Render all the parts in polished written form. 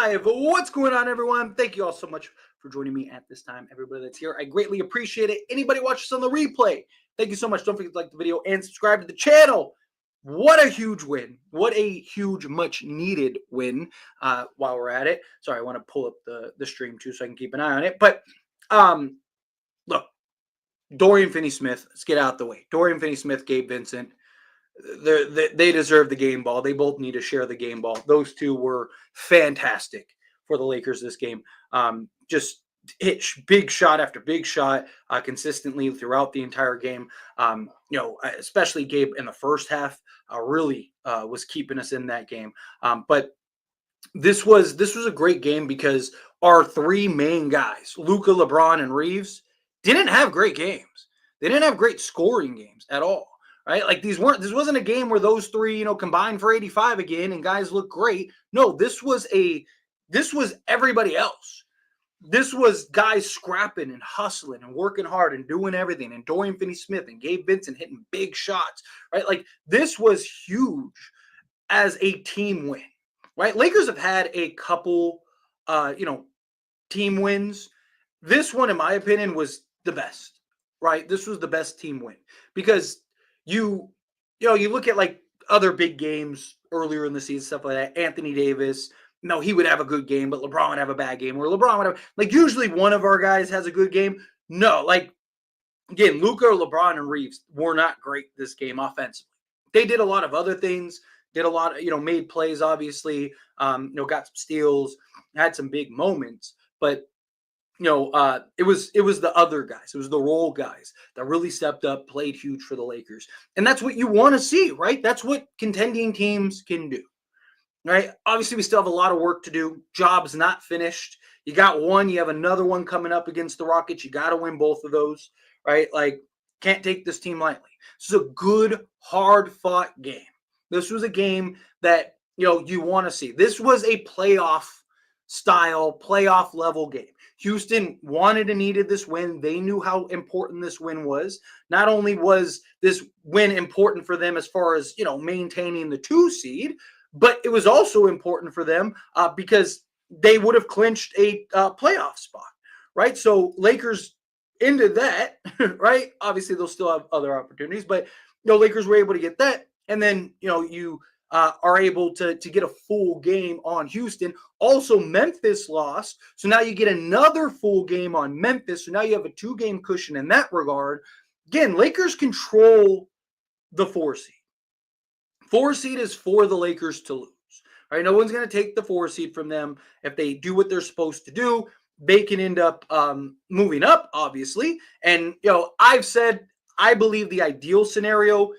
Live. What's going on, everyone? Thank you all so much for joining me at this time. Everybody that's here, I greatly appreciate it. Anybody watch us on the replay, thank you so much. Don't forget to like the video and subscribe to the channel. What a huge win. What a huge, much needed win while we're at it. Sorry, I want to pull up the stream too so I can keep an eye on it. But look, Dorian Finney-Smith, let's get out the way. Dorian Finney-Smith, Gabe Vincent, they deserve the game ball. They both need to share the game ball. Those two were fantastic for the Lakers this game. Just hit big shot after big shot consistently throughout the entire game. Especially Gabe in the first half really was keeping us in that game. But this was a great game because our three main guys, Luka, LeBron, and Reeves, didn't have great games. They didn't have great scoring games at all. Right? Like this wasn't a game where those three, combined for 85 again and guys look great. No, this was everybody else. This was guys scrapping and hustling and working hard and doing everything. And Dorian Finney-Smith and Gabe Vincent hitting big shots, right? Like this was huge as a team win, right? Lakers have had a couple, team wins. This one, in my opinion, was the best, right? This was the best team win because you look at like other big games earlier in the season, stuff like that. Anthony Davis, he would have a good game, but LeBron would have a bad game. Or LeBron would have, like, usually one of our guys has a good game. No, like, again, Luka, LeBron, and Reeves were not great this game offensively. They did a lot of other things, did a lot of, made plays, obviously, got some steals, had some big moments, but it was the other guys. It was the role guys that really stepped up, played huge for the Lakers. And that's what you want to see, right? That's what contending teams can do, right? Obviously, we still have a lot of work to do. Job's not finished. You got one. You have another one coming up against the Rockets. You got to win both of those, right? Like, can't take this team lightly. This is a good, hard-fought game. This was a game that, you want to see. This was a playoff-style, playoff-level game. Houston wanted and needed this win. They knew how important this win was. Not only was this win important for them as far as, maintaining the 2 seed, but it was also important for them because they would have clinched a playoff spot, right? So Lakers into that, right? Obviously, they'll still have other opportunities, but, Lakers were able to get that. And then, you are able to get a full game on Houston. Also, Memphis lost. So now you get another full game on Memphis. So now you have a 2-game cushion in that regard. Again, Lakers control the 4 seed. 4 seed is for the Lakers to lose. Right? No one's going to take the 4 seed from them. If they do what they're supposed to do, they can end up moving up, obviously. And, I've said I believe the ideal scenario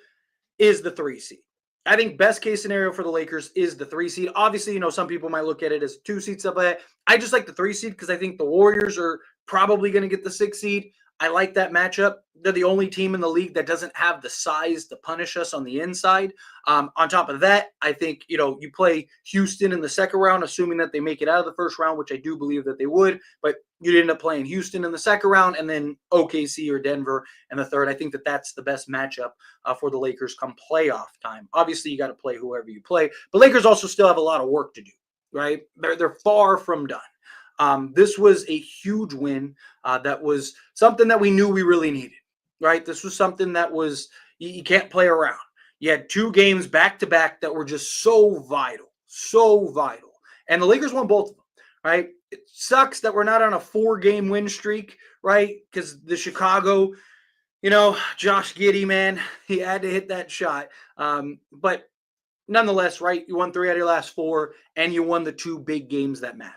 is the 3 seed. I think best case scenario for the Lakers is the 3 seed. Obviously, some people might look at it as 2 seed, stuff like that. I just like the 3 seed because I think the Warriors are probably going to get the 6 seed. I like that matchup. They're the only team in the league that doesn't have the size to punish us on the inside. On top of that, I think, you play Houston in the second round, assuming that they make it out of the first round, which I do believe that they would. But you'd end up playing Houston in the second round and then OKC or Denver in the third. I think that that's the best matchup for the Lakers come playoff time. Obviously, you got to play whoever you play. But Lakers also still have a lot of work to do, right? They're far from done. This was a huge win. That was something that we knew we really needed, right? This was something that was, you can't play around. You had 2 games back-to-back that were just so vital. And the Lakers won both of them, right? It sucks that we're not on a 4-game win streak, right? Because the Chicago, Josh Giddey, man, he had to hit that shot. But nonetheless, right, you won 3 out of your last 4, and you won the 2 big games that matter.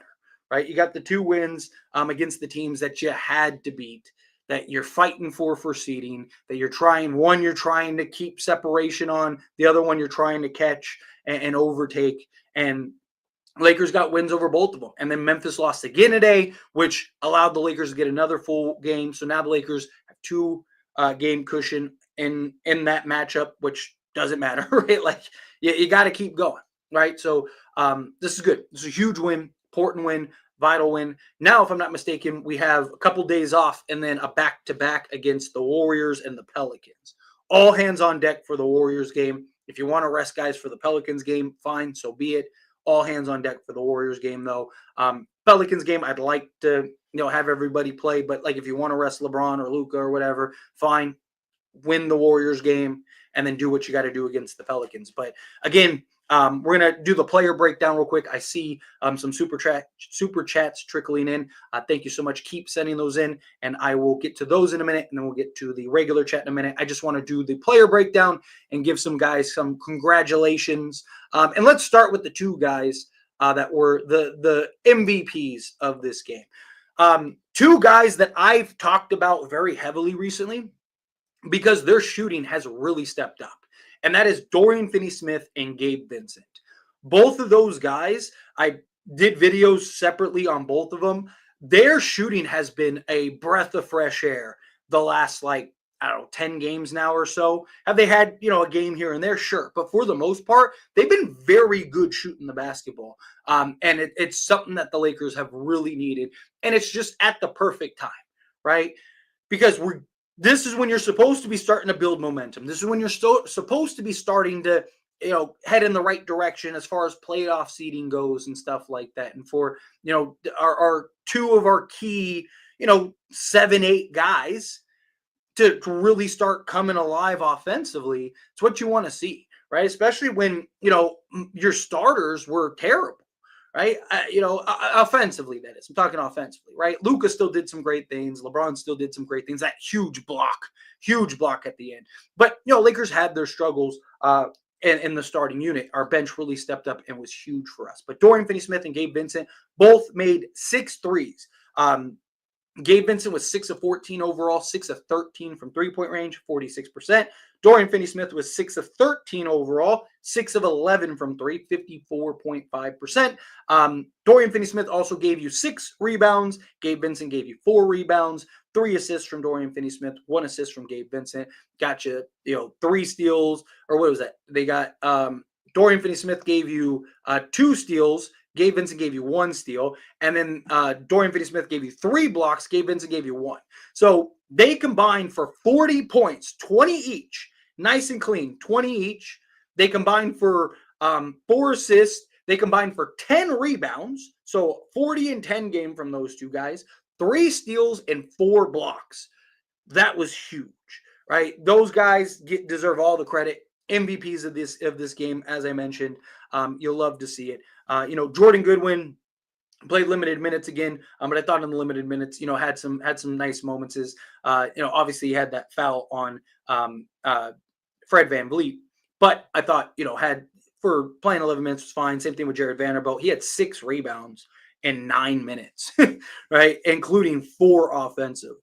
Right, you got the 2 wins against the teams that you had to beat, that you're fighting for seeding, that you're trying to keep separation on, the other one you're trying to catch and overtake. And Lakers got wins over both of them. And then Memphis lost again today, which allowed the Lakers to get another full game. So now the Lakers have 2 game cushion in that matchup, which doesn't matter, right? Like you got to keep going, right? So this is good. This is a huge win. Important win, vital win. Now, if I'm not mistaken, we have a couple days off and then a back-to-back against the Warriors and the Pelicans. All hands on deck for the Warriors game. If you want to rest guys for the Pelicans game, fine, so be it. all hands on deck for the Warriors game, though. Pelicans game, I'd like to, have everybody play, but like if you want to rest LeBron or Luka or whatever, fine. Win the Warriors game and then do what you got to do against the Pelicans. But again, we're going to do the player breakdown real quick. I see some super chats trickling in. Thank you so much. Keep sending those in, and I will get to those in a minute, and then we'll get to the regular chat in a minute. I just want to do the player breakdown and give some guys some congratulations. And let's start with the two guys that were the MVPs of this game. Two guys that I've talked about very heavily recently because their shooting has really stepped up. And that is Dorian Finney-Smith and Gabe Vincent. Both of those guys, I did videos separately on both of them. Their shooting has been a breath of fresh air the last, 10 games now or so. Have they had, a game here and there? Sure. But for the most part, they've been very good shooting the basketball. And it's something that the Lakers have really needed. And it's just at the perfect time, right? Because this is when you're supposed to be starting to build momentum. This is when you're supposed to be starting to, head in the right direction as far as playoff seeding goes and stuff like that. And for, our two of our key, 7-8 guys to really start coming alive offensively, it's what you want to see, right? Especially when, your starters were terrible. Right. Offensively, that is. I'm talking offensively, right? Luka still did some great things. LeBron still did some great things. That huge block at the end. But, Lakers had their struggles in the starting unit. Our bench really stepped up and was huge for us. But Dorian Finney-Smith and Gabe Vincent both made 6 threes. Gabe Vincent was 6 of 14 overall, 6 of 13 from three-point range, 46%. Dorian Finney-Smith was 6 of 13 overall, 6 of 11 from three, 54.5%. Dorian Finney-Smith also gave you 6 rebounds. Gabe Vincent gave you 4 rebounds, 3 assists from Dorian Finney-Smith, 1 assist from Gabe Vincent. Got you, 3 steals, or what was that? They got Dorian Finney-Smith gave you 2 steals. Gabe Vincent gave you 1 steal, and then Dorian Finney-Smith gave you 3 blocks. Gabe Vincent gave you 1. So they combined for 40 points, 20 each, nice and clean, 20 each. They combined for 4 assists. They combined for 10 rebounds, so 40 and 10 game from those two guys, 3 steals and 4 blocks. That was huge, right? Those guys deserve all the credit. MVPs of this game, as I mentioned. You'll love to see it. Jordan Goodwin played limited minutes again, but I thought in the limited minutes, had some nice moments. Obviously he had that foul on Fred VanVleet, but I thought, had for playing 11 minutes was fine. Same thing with Jared Vanderbilt. He had 6 rebounds in 9 minutes, right, including 4 offensive.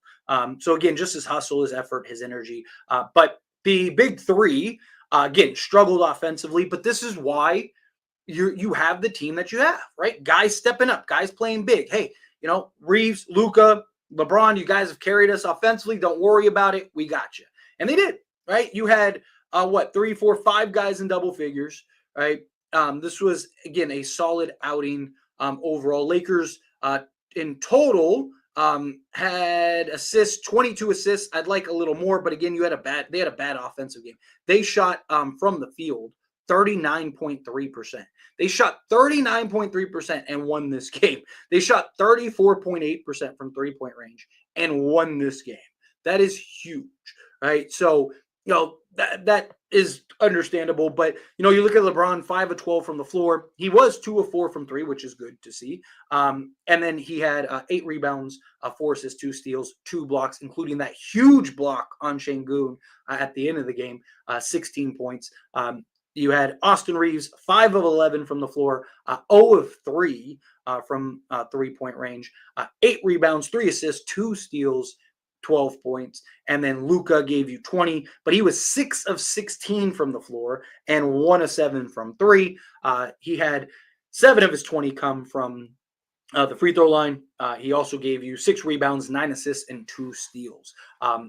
So again, just his hustle, his effort, his energy. But the big three, again, struggled offensively, but this is why you have the team that you have, right? Guys stepping up, guys playing big. Hey, Reeves, Luka, LeBron, you guys have carried us offensively. Don't worry about it. We got you. And they did, right? You had, 3, 4, 5 guys in double figures, right? This was, again, a solid outing overall. Lakers in total had assists, 22 assists. I'd like a little more, but again, they had a bad offensive game. They shot from the field 39.3%. They shot 39.3% and won this game. They shot 34.8% from three-point range and won this game. That is huge, right? So, that is understandable. But, you look at LeBron, 5 of 12 from the floor. He was 2 of 4 from 3, which is good to see. And then he had 8 rebounds, 4 assists, 2 steals, 2 blocks, including that huge block on Şengün at the end of the game, 16 points. You had Austin Reeves, 5 of 11 from the floor, 0 of 3 from three-point range, 8 rebounds, 3 assists, 2 steals, 12 points. And then Luka gave you 20, but he was 6 of 16 from the floor and 1 of 7 from 3. He had 7 of his 20 come from the free throw line. He also gave you 6 rebounds, 9 assists, and 2 steals.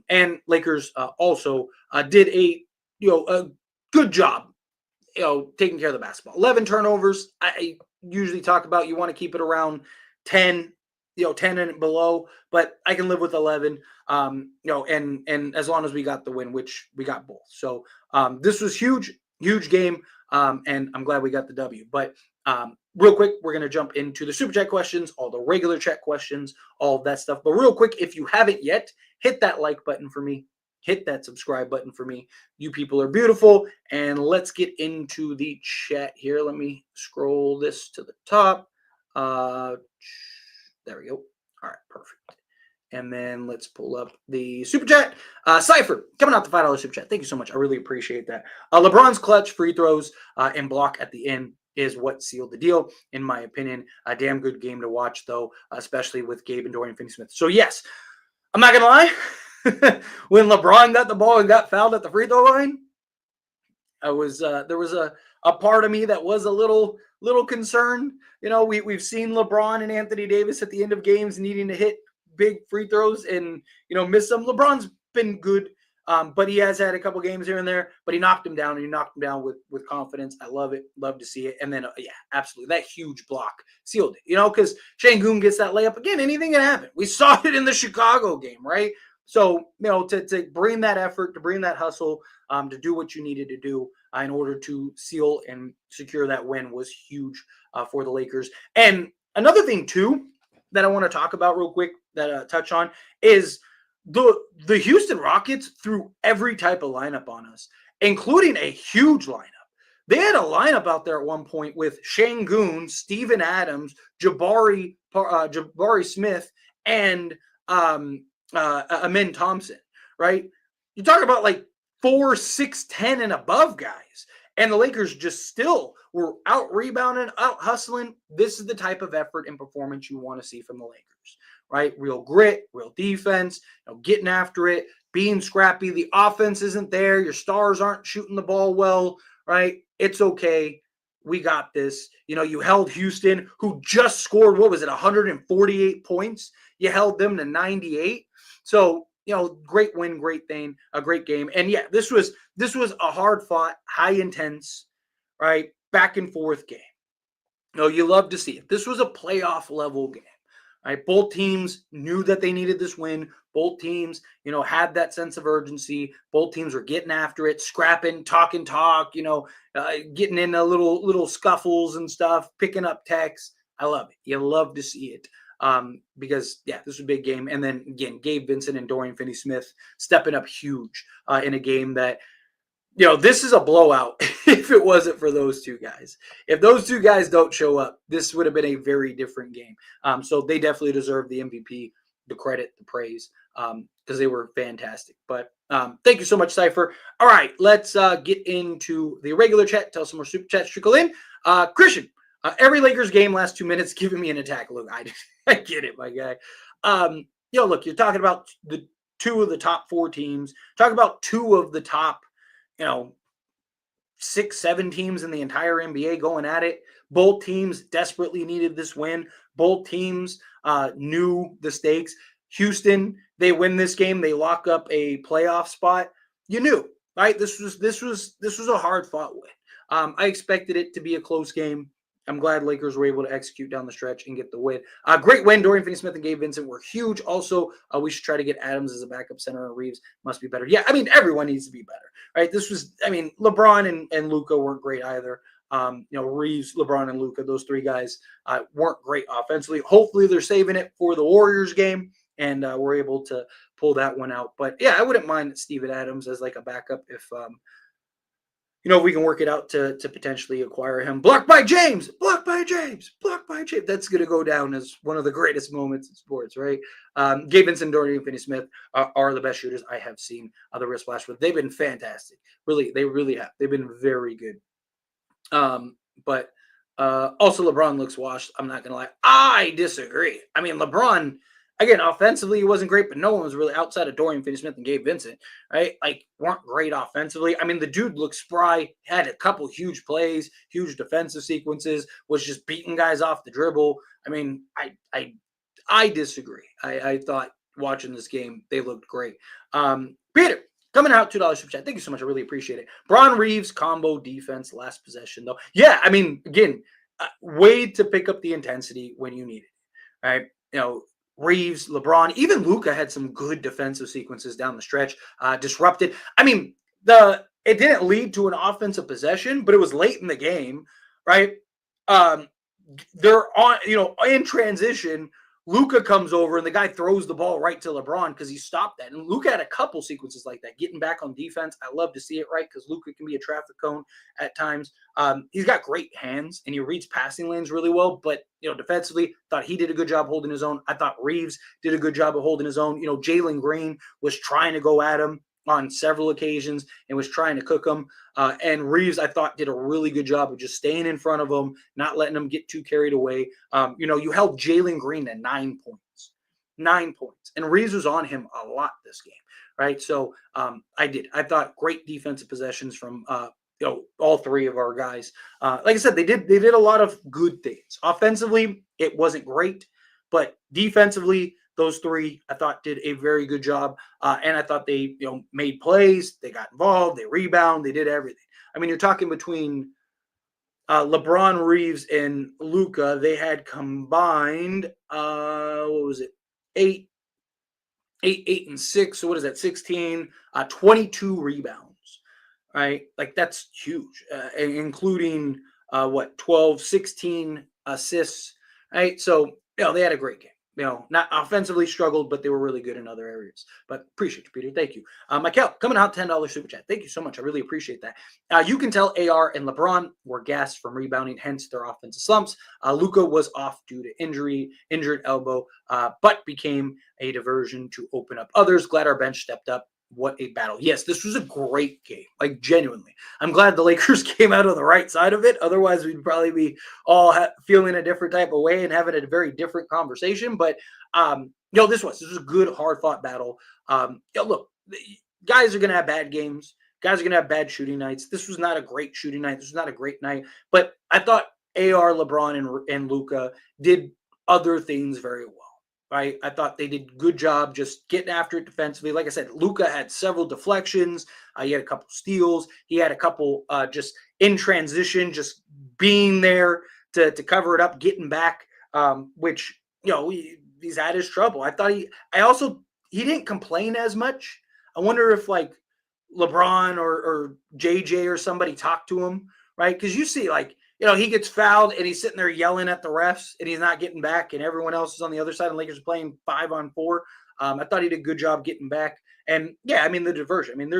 And Lakers also did a good job, taking care of the basketball. 11 turnovers. I usually talk about you want to keep it around 10, 10 and below, but I can live with 11, and as long as we got the win, which we got both. So this was huge game, and I'm glad we got the W. But real quick, we're going to jump into the super chat questions, all the regular chat questions, all of that stuff. But real quick, if you haven't yet, hit that like button for me. Hit that subscribe button for me. You people are beautiful. And let's get into the chat here. Let me scroll this to the top. There we go. All right, perfect. And then let's pull up the super chat. Cypher, coming out the $5 super chat. Thank you so much. I really appreciate that. LeBron's clutch free throws and block at the end is what sealed the deal, in my opinion. A damn good game to watch, though, especially with Gabe and Dorian Finney-Smith. So, yes, I'm not going to lie. When LeBron got the ball and got fouled at the free throw line, there was a part of me that was a little concerned. You know, we've seen LeBron and Anthony Davis at the end of games needing to hit big free throws and, you know, miss them. LeBron's been good, but he has had a couple games here and there, but he knocked him down, and he knocked him down with confidence. I love it. Love to see it. And then, yeah, absolutely. That huge block sealed it, you know, because Şengün gets that layup. Again, anything can happen. We saw it in the Chicago game, right? So, you know, to bring that effort, to bring that hustle, to do what you needed to do in order to seal and secure that win was huge for the Lakers. And another thing, too, that I want to talk about real quick, that touch on, is the Houston Rockets threw every type of lineup on us, including a huge lineup. They had a lineup out there at one point with Şengün, Steven Adams, Jabari Smith, and Amen Thompson, right? You talk about like 4, 6, 10 and above guys. And the Lakers just still were out rebounding, out hustling. This is the type of effort and performance you want to see from the Lakers, right? Real grit, real defense, you know, getting after it, being scrappy. The offense isn't there. Your stars aren't shooting the ball well, right? It's okay. We got this. You know, you held Houston, who just scored, 148 points. You held them to 98. So, you know, great win, great thing, a great game. And yeah, this was a hard fought, high intense, right, back and forth game. You know, you love to see it. This was a playoff level game, right? Both teams knew that they needed this win. Both teams, you know, had that sense of urgency. Both teams were getting after it, scrapping, talk, you know, getting in a little scuffles and stuff, picking up techs. I love it. You love to see it. Because, yeah, this was a big game. And then, again, Gabe Vincent and Dorian Finney-Smith stepping up huge in a game that, you know, this is a blowout if it wasn't for those two guys. If those two guys don't show up, this would have been a very different game. So they definitely deserve the MVP, the credit, the praise, because they were fantastic. But thank you so much, Cypher. All right, let's get into the regular chat. Tell some more super chats trickle in. Christian. Every Lakers game last 2 minutes giving me an attack. Look, I get it, my guy. You know, look, you're talking about the two of the top 4 teams. Talk about two of the top, you know, 6, 7 teams in the entire NBA going at it. Both teams desperately needed this win. Both teams knew the stakes. Houston, they win this game. They lock up a playoff spot. You knew, right? This was a hard fought win. I expected it to be a close game. I'm glad Lakers were able to execute down the stretch and get the win. Great win. Dorian Finney-Smith and Gabe Vincent were huge. Also, we should try to get Adams as a backup center, and Reeves must be better. Yeah, I mean, everyone needs to be better, right? LeBron and Luka weren't great either. You know, Reeves, LeBron, and Luka, those 3 guys weren't great offensively. Hopefully, they're saving it for the Warriors game, and we're able to pull that one out. But, yeah, I wouldn't mind Steven Adams as like a backup if you know, we can work it out to potentially acquire him. Blocked by James. Blocked by James. Blocked by James. That's going to go down as one of the greatest moments in sports, right? Gabe Vincent, Dorian Finney-Smith are the best shooters I have seen the wrist flash with. They've been fantastic. Really, they really have. They've been very good. But also LeBron looks washed. I'm not going to lie. I disagree. I mean, LeBron, again, offensively, he wasn't great, but no one was really outside of Dorian Finney-Smith and Gabe Vincent, right? Like, weren't great offensively. I mean, the dude looked spry, had a couple huge plays, huge defensive sequences, was just beating guys off the dribble. I mean, I disagree. I thought watching this game, they looked great. Peter, coming out, $2 super chat. Thank you so much. I really appreciate it. Bron Reeves combo defense, last possession, though. Yeah, I mean, again, way to pick up the intensity when you need it, right? You know, Reeves, LeBron, even Luka had some good defensive sequences down the stretch, disrupted. I mean, it didn't lead to an offensive possession, but it was late in the game, right? they're on, in transition. Luka comes over and the guy throws the ball right to LeBron because he stopped that. And Luka had a couple sequences like that, getting back on defense. I love to see it, right? Because Luka can be a traffic cone at times. He's got great hands and he reads passing lanes really well. But, defensively, thought he did a good job holding his own. I thought Reeves did a good job of holding his own. Jalen Green was trying to go at him on several occasions and was trying to cook him. And Reeves, I thought, did a really good job of just staying in front of him, not letting him get too carried away. You held Jalen Green to 9 points. 9 points. And Reeves was on him a lot this game, right? So I thought great defensive possessions from all three of our guys. Like I said, they did a lot of good things. Offensively, it wasn't great, but defensively, those three, I thought, did a very good job. And I thought they, made plays, they got involved, they rebound, they did everything. I mean, you're talking between LeBron, Reeves, and Luka. They had combined, what was it? 8 and 6. So what is that? 16, 22 rebounds, right? Like that's huge, including 12, 16 assists, right? So, they had a great game. Not offensively struggled, but they were really good in other areas. But appreciate you, Peter. Thank you. Michael, coming out $10 super chat. Thank you so much. I really appreciate that. You can tell AR and LeBron were gassed from rebounding, hence their offensive slumps. Luka was off due to injured elbow, but became a diversion to open up others. Glad our bench stepped up. What a battle. Yes, this was a great game, like genuinely. I'm glad the Lakers came out on the right side of it. Otherwise, we'd probably be all feeling a different type of way and having a very different conversation. But, this was a good, hard-fought battle. Look, guys are going to have bad games. Guys are going to have bad shooting nights. This was not a great shooting night. This was not a great night. But I thought AR, LeBron, and Luka did other things very well. Right, I thought they did a good job just getting after it defensively. Like I said, Luka had several deflections. He had a couple steals. He had a couple just in transition, just being there to cover it up, getting back, which, he's had his trouble. I thought he didn't complain as much. I wonder if like LeBron or JJ or somebody talked to him, right? Because you see like, he gets fouled and he's sitting there yelling at the refs and he's not getting back and everyone else is on the other side and Lakers are playing 5-on-4. I thought he did a good job getting back. And yeah, I mean, the diversion. I mean,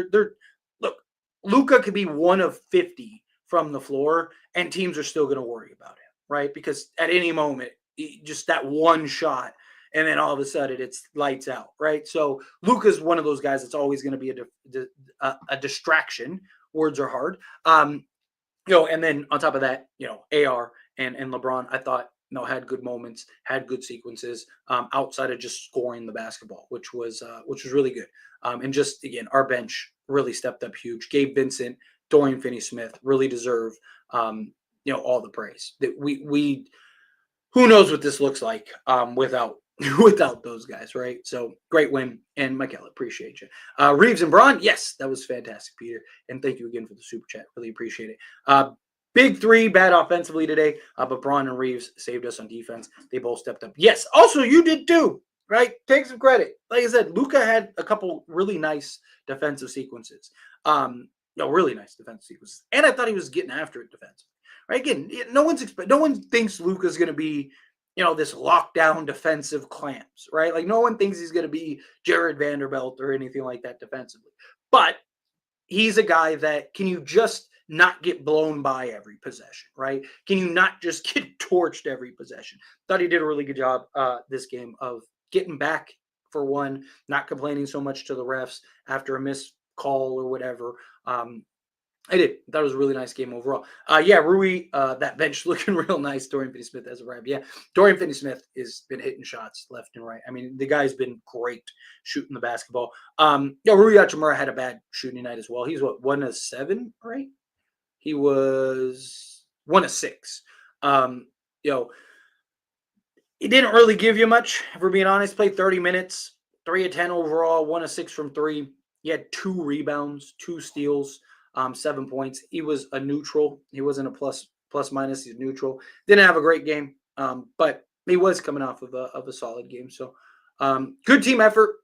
look, Luka could be 1 of 50 from the floor and teams are still going to worry about him, right? Because at any moment, just that one shot and then all of a sudden it's lights out, right? So Luka's one of those guys that's always going to be a distraction. Words are hard. And then on top of that, AR and LeBron, I thought, had good moments, had good sequences outside of just scoring the basketball, which was really good. And just again, our bench really stepped up huge. Gabe Vincent, Dorian Finney-Smith really deserve all the praise. That we who knows what this looks like without those guys, right? So great win. And Michael, appreciate you. Reeves and Braun, yes, that was fantastic, Peter. And thank you again for the super chat. Really appreciate it. Big three, bad offensively today, but Braun and Reeves saved us on defense. They both stepped up. Yes, also you did too, right? Take some credit. Like I said, Luka had a couple really nice defensive sequences. Really nice defensive sequences. And I thought he was getting after it defensively. Right? Again, no one thinks Luka's going to be this lockdown defensive clamps, right? Like no one thinks he's going to be Jared Vanderbilt or anything like that defensively. But he's a guy that can you just not get blown by every possession, right? Can you not just get torched every possession? Thought he did a really good job this game of getting back for one, not complaining so much to the refs after a missed call or whatever. I did. That was a really nice game overall. Rui, that bench looking real nice. Dorian Finney-Smith has arrived. Yeah, Dorian Finney-Smith has been hitting shots left and right. I mean, the guy's been great shooting the basketball. Rui Hachimura had a bad shooting night as well. He's 1 of 7, right? He was 1 of 6. He didn't really give you much, if we're being honest. Played 30 minutes, 3 of 10 overall, 1 of 6 from 3. He had 2 rebounds, 2 steals. 7 points. He was a neutral. He wasn't a plus minus. He's neutral. Didn't have a great game, but he was coming off of a solid game. So good team effort.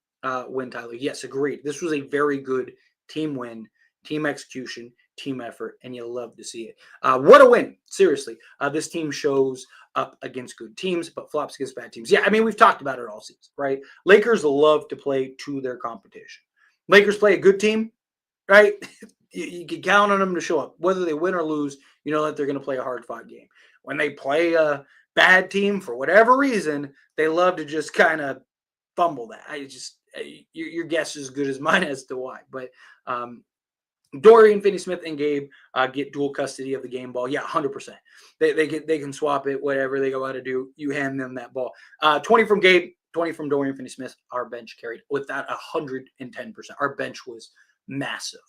Win, Tyler. Yes, agreed. This was a very good team win, team execution, team effort, and you love to see it. What a win. Seriously. This team shows up against good teams, but flops against bad teams. Yeah, I mean, we've talked about it all season, right? Lakers love to play to their competition. Lakers play a good team, right? You can count on them to show up. Whether they win or lose, you know that they're going to play a hard-fought game. When they play a bad team, for whatever reason, they love to just kind of fumble that. Your guess is as good as mine as to why. But Dorian Finney-Smith and Gabe get dual custody of the game ball. Yeah, 100%. They can swap it, whatever they go out to do. You hand them that ball. 20 from Gabe, 20 from Dorian Finney-Smith. Our bench carried with that 110%. Our bench was massive.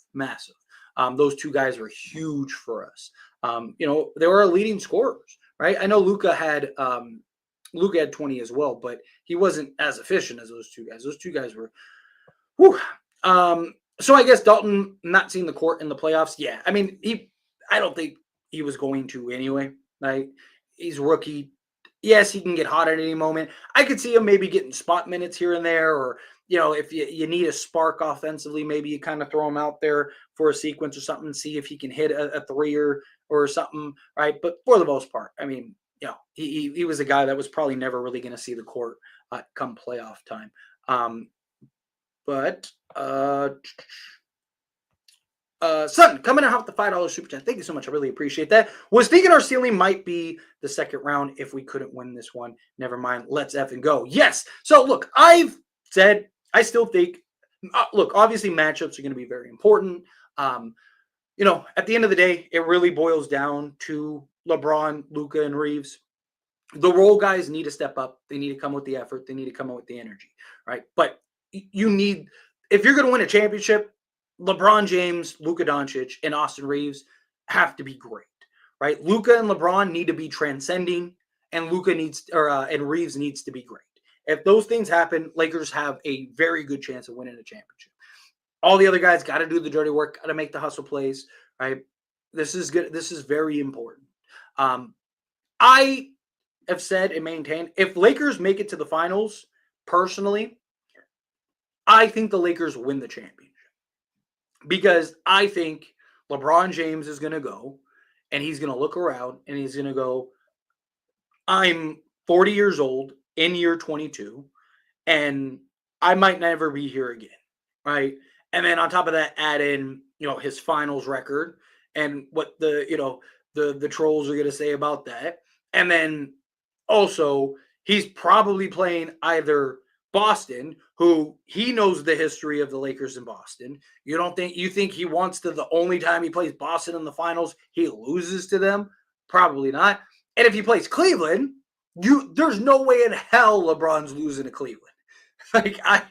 Those two guys were huge for us. They were our leading scorers, right? I know Luka had 20 as well, but he wasn't as efficient as those two guys. Those two guys were, whew. So I guess Dalton not seeing the court in the playoffs. Yeah, I mean, I don't think he was going to anyway. Right? He's a rookie. Yes, he can get hot at any moment. I could see him maybe getting spot minutes here and there, or if you need a spark offensively, maybe you kind of throw him out there for a sequence or something, see if he can hit a three or something, right? But for the most part, I mean, he was a guy that was probably never really going to see the court come playoff time. Sutton coming out with the $5 super chat. Thank you so much. I really appreciate that. Was thinking our ceiling might be the second round if we couldn't win this one. Never mind. Let's effing go. Yes. So look, I've said I still think. Look, obviously matchups are going to be very important. At the end of the day, it really boils down to LeBron, Luka, and Reeves. The role guys need to step up. They need to come with the effort. They need to come up with the energy, right? But if you're going to win a championship, LeBron James, Luka Doncic, and Austin Reeves have to be great, right? Luka and LeBron need to be transcending, and and Reeves needs to be great. If those things happen, Lakers have a very good chance of winning a championship. All the other guys got to do the dirty work, got to make the hustle plays, right? This is good. This is very important. I have said and maintained, if Lakers make it to the finals, personally, I think the Lakers win the championship because I think LeBron James is going to go and he's going to look around and he's going to go, I'm 40 years old in year 22 and I might never be here again, right? And then on top of that, add in, his finals record and what the trolls are going to say about that. And then also he's probably playing either Boston, who he knows the history of the Lakers in Boston. You think he wants the only time he plays Boston in the finals, he loses to them? Probably not. And if he plays Cleveland, there's no way in hell LeBron's losing to Cleveland. I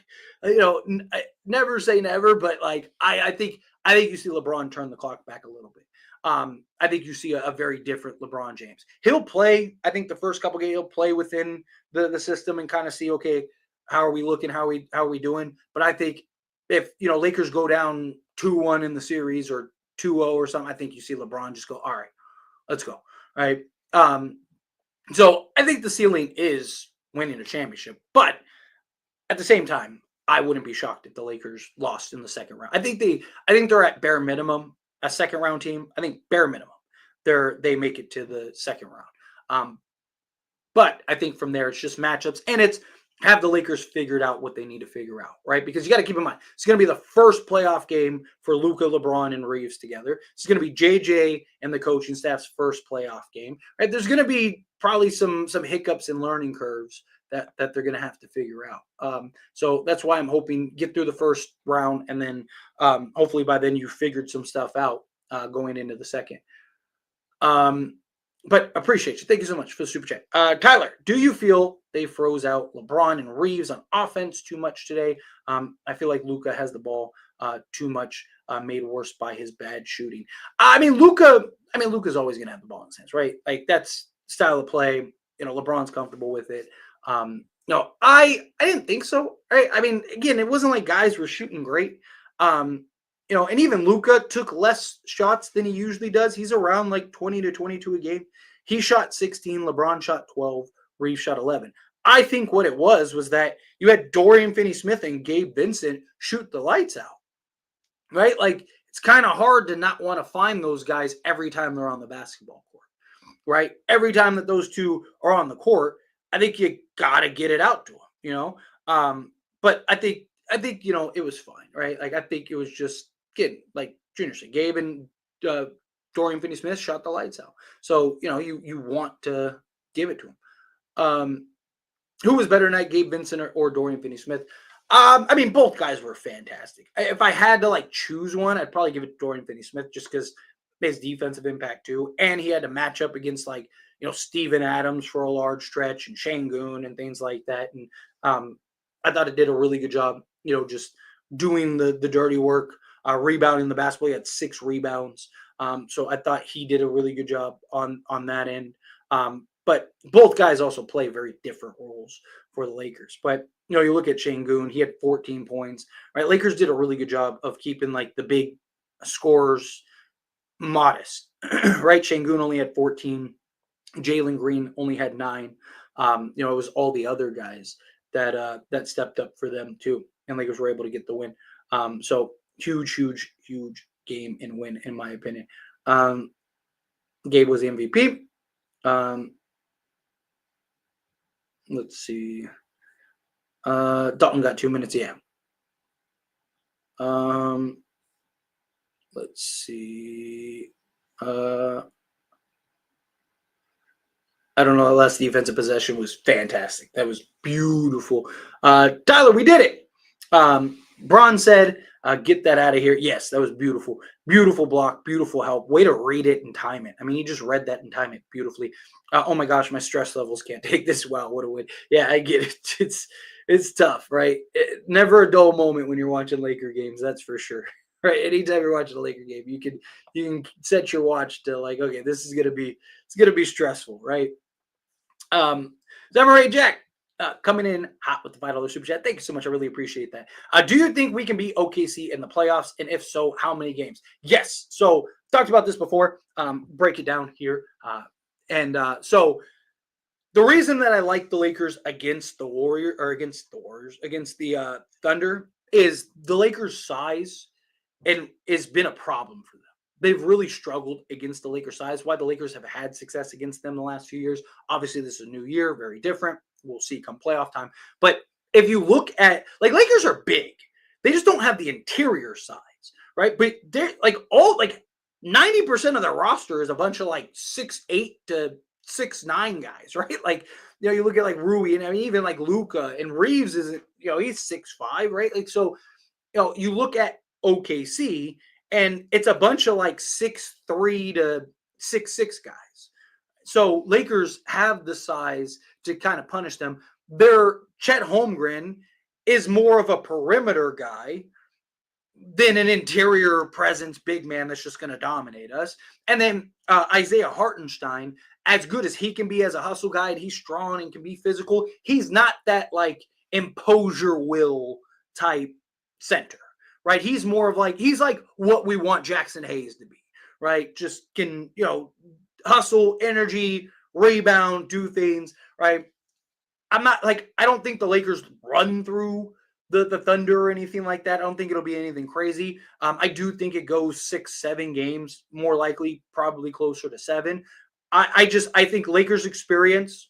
never say never, but I think you see LeBron turn the clock back a little bit. I think you see a very different LeBron James. He'll play, I think the first couple games he'll play within the system and kind of see, okay, how are we looking? How are we doing? But I think if Lakers go down 2-1 in the series or 2-0 or something, I think you see LeBron just go, all right, let's go. All right. So I think the ceiling is winning a championship, but at the same time, I wouldn't be shocked if the Lakers lost in the second round. I think they're at bare minimum a second round team. I think bare minimum they make it to the second round. But I think from there it's just matchups and it's have the Lakers figured out what they need to figure out, right? Because you got to keep in mind, it's going to be the first playoff game for Luka, LeBron, and Reeves together. It's going to be JJ and the coaching staff's first playoff game, right? There's going to be probably some hiccups and learning curves that they're going to have to figure out. So that's why I'm hoping get through the first round, and then hopefully by then you figured some stuff out going into the second. But appreciate you. Thank you so much for the super chat. Tyler, do you feel they froze out LeBron and Reeves on offense too much today? I feel like Luka has the ball too much, made worse by his bad shooting. Luka's always going to have the ball in his hands, right? Like that's style of play. LeBron's comfortable with it. No, I didn't think so. Right? I mean, again, it wasn't like guys were shooting great. And even Luka took less shots than he usually does. He's around like 20 to 22 a game. He shot 16. LeBron shot 12. Reeves shot 11. I think what it was that you had Dorian Finney-Smith and Gabe Vincent shoot the lights out, right? Like it's kind of hard to not want to find those guys every time they're on the basketball court, right? Every time that those two are on the court, I think you got to get it out to them, you know? But I think, it was fine, right? Like, I think it was just getting, like Junior said, Gabe and Dorian Finney-Smith shot the lights out. So, you want to give it to him. Who was better tonight, Gabe Vincent or Dorian Finney-Smith? I mean, both guys were fantastic. If I had to choose one, I'd probably give it to Dorian Finney-Smith just because his defensive impact too, and he had to match up against Steven Adams for a large stretch and Şengün and things like that. And I thought it did a really good job, just doing the dirty work, rebounding the basketball. He had 6 rebounds, so I thought he did a really good job on that end. But both guys also play very different roles for the Lakers. But, you look at Şengün, he had 14 points, right? Lakers did a really good job of keeping the big scorers modest, right? Şengün only had 14. Jalen Green only had 9. It was all the other guys that stepped up for them too. And Lakers were able to get the win. So huge game and win, in my opinion. Gabe was the MVP. Let's see. Dalton got 2 minutes. Yeah. Let's see. I don't know. The last defensive possession was fantastic. That was beautiful. Tyler, we did it. Braun said, get that out of here. Yes, that was beautiful. Beautiful block. Beautiful help. Way to read it and time it. I mean, he just read that and time it beautifully. Oh my gosh, my stress levels can't take this. Wow, what a win. Yeah, I get it. It's tough, right? Never a dull moment when you're watching Laker games. That's for sure. Right? Anytime you're watching a Laker game, you can set your watch to okay, this is gonna be stressful, right? Samurai Jack coming in hot with the $5 super chat. Thank you so much. I really appreciate that. Do you think we can beat OKC in the playoffs? And if so, how many games? Yes. So talked about this before. Break it down here. So the reason that I like the Lakers against the Thunder is the Lakers' size and has been a problem for them. They've really struggled against the Lakers' size. Why the Lakers have had success against them the last few years. Obviously, this is a new year, very different. We'll see come playoff time. But if you look at Lakers are big, they just don't have the interior size, right? But they're 90% of their roster is a bunch of 6'8" to 6'9" guys, right? You look at Rui and even Luka and Reeves isn't, he's 6'5", right? So, you look at OKC and it's a bunch of 6'3" to 6'6" guys. So Lakers have the size to kind of punish them. Their Chet Holmgren is more of a perimeter guy than an interior presence big man that's just going to dominate us. And then Isaiah Hartenstein, as good as he can be as a hustle guy, and he's strong and can be physical, he's not that impose your will type center, right? He's more of he's what we want Jackson Hayes to be, right? Just can, hustle, energy, rebound, do things, right? I'm not I don't think the Lakers run through the Thunder or anything like that. I don't think it'll be anything crazy. I do think it goes 6-7 games, more likely, probably closer to 7. I think Lakers experience,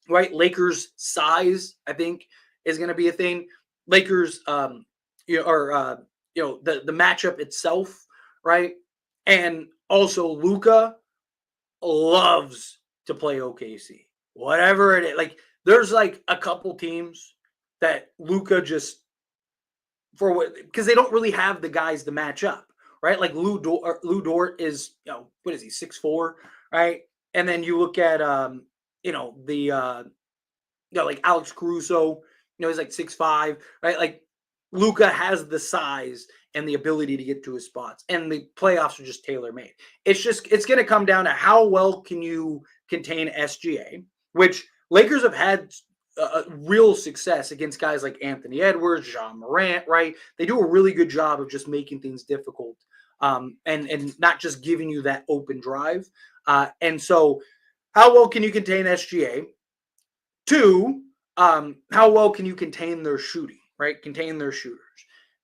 right? Lakers size, I think, is going to be a thing. Lakers, the matchup itself, right? And also Luka loves to play OKC, whatever it is. There's a couple teams that Luka just because they don't really have the guys to match up, right? Lou Dort is, what is he, 6'4", right? And then you look at Alex Caruso, he's 6'5", right? Luka has the size and the ability to get to his spots, and the playoffs are just tailor-made. It's going to come down to how well can you contain SGA, which Lakers have had real success against guys like Anthony Edwards, John Morant, right? They do a really good job of just making things difficult and not just giving you that open drive. And so how well can you contain SGA? 2, how well can you contain their shooting, right? Contain their shooters.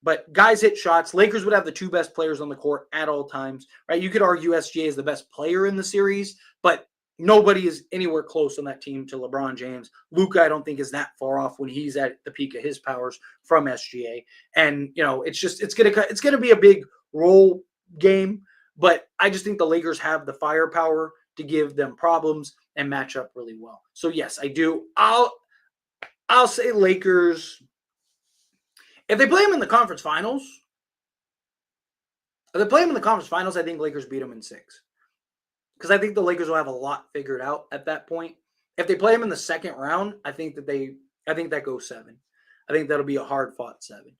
but guys hit shots. Lakers would have the two best players on the court at all times, right? You could argue SGA is the best player in the series, but nobody is anywhere close on that team to LeBron James. Luka, I don't think, is that far off when he's at the peak of his powers from SGA. And it's gonna be a big role game, but I just think the Lakers have the firepower to give them problems and match up really well. So yes, I do. I'll say Lakers. If they play them in the conference finals, I think Lakers beat them in 6. Because I think the Lakers will have a lot figured out at that point. If they play them in the second round, I think that goes 7. I think that'll be a hard fought 7.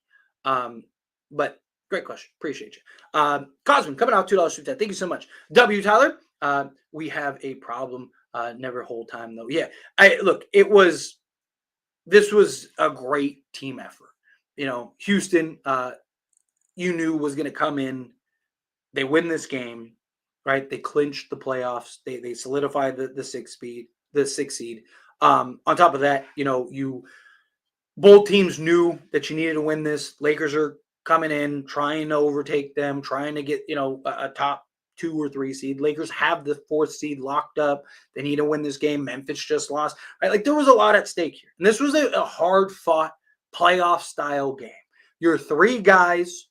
But great question. Appreciate you. Cosman coming out $2 super chat. Thank you so much. W Tyler. We have a problem. Never whole time though. Yeah. This was a great team effort. Houston, you knew was going to come in. They win this game, right? They clinched the playoffs. They solidified the 6 seed. On top of that, both teams knew that you needed to win this. Lakers are coming in, trying to overtake them, trying to get, a top 2 or 3 seed. Lakers have the 4th seed locked up. They need to win this game. Memphis just lost, right? Like there was a lot at stake here. And this was a hard fought playoff style game. Your 3 guys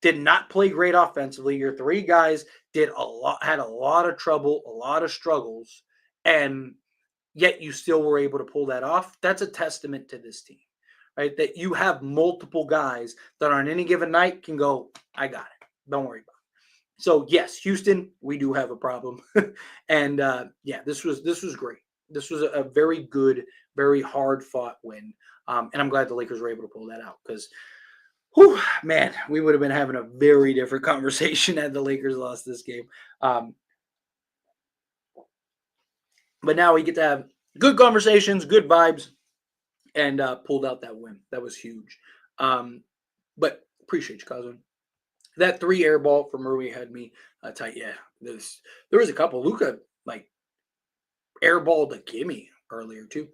did not play great offensively. Your 3 guys had a lot of trouble, a lot of struggles, and yet you still were able to pull that off. That's a testament to this team, right? That you have multiple guys that on any given night can go, I got it. Don't worry about it. So yes, Houston, we do have a problem. And this was great. This was a very good, very hard fought win. And I'm glad the Lakers were able to pull that out because man, we would have been having a very different conversation had the Lakers lost this game. But now we get to have good conversations, good vibes, and pulled out that win. That was huge. But appreciate you, Cosmo. That 3 air ball from Rui had me tight. Yeah, there was a couple. Luka airballed a gimme earlier too.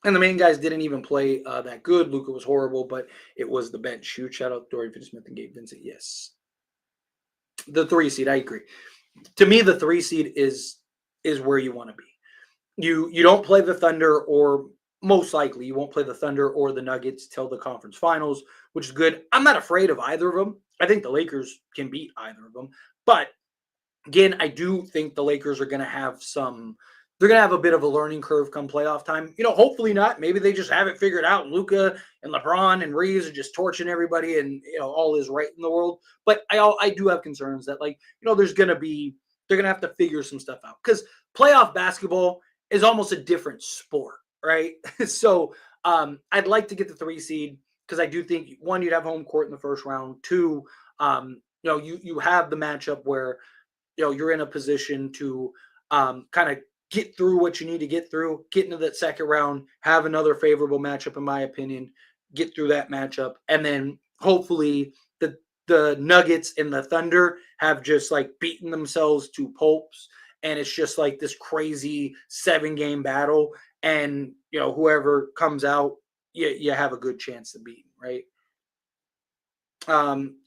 And the main guys didn't even play that good. Luka was horrible, but it was the bench. Huge shout out to Dorian Finney-Smith and Gabe Vincent. Yes. The 3 seed, I agree. To me, the 3 seed is where you want to be. You don't play the Thunder, or most likely you won't play the Thunder or the Nuggets till the conference finals, which is good. I'm not afraid of either of them. I think the Lakers can beat either of them. But again, I do think the Lakers are going to have they're going to have a bit of a learning curve come playoff time. Hopefully not. Maybe they just have it figured out. Luka and LeBron and Reeves are just torching everybody and, all is right in the world. But I do have concerns that, they're going to have to figure some stuff out because playoff basketball is almost a different sport, right? So I'd like to get the 3 seed because I do think, 1, you'd have home court in the first round. 2, you have the matchup where, you're in a position to kind of get through what you need to get through, get into that second round, have another favorable matchup, in my opinion, get through that matchup. And then hopefully the Nuggets and the Thunder have just beaten themselves to pulps. And it's just this crazy 7-game battle. And, whoever comes out, you have a good chance to beat, right?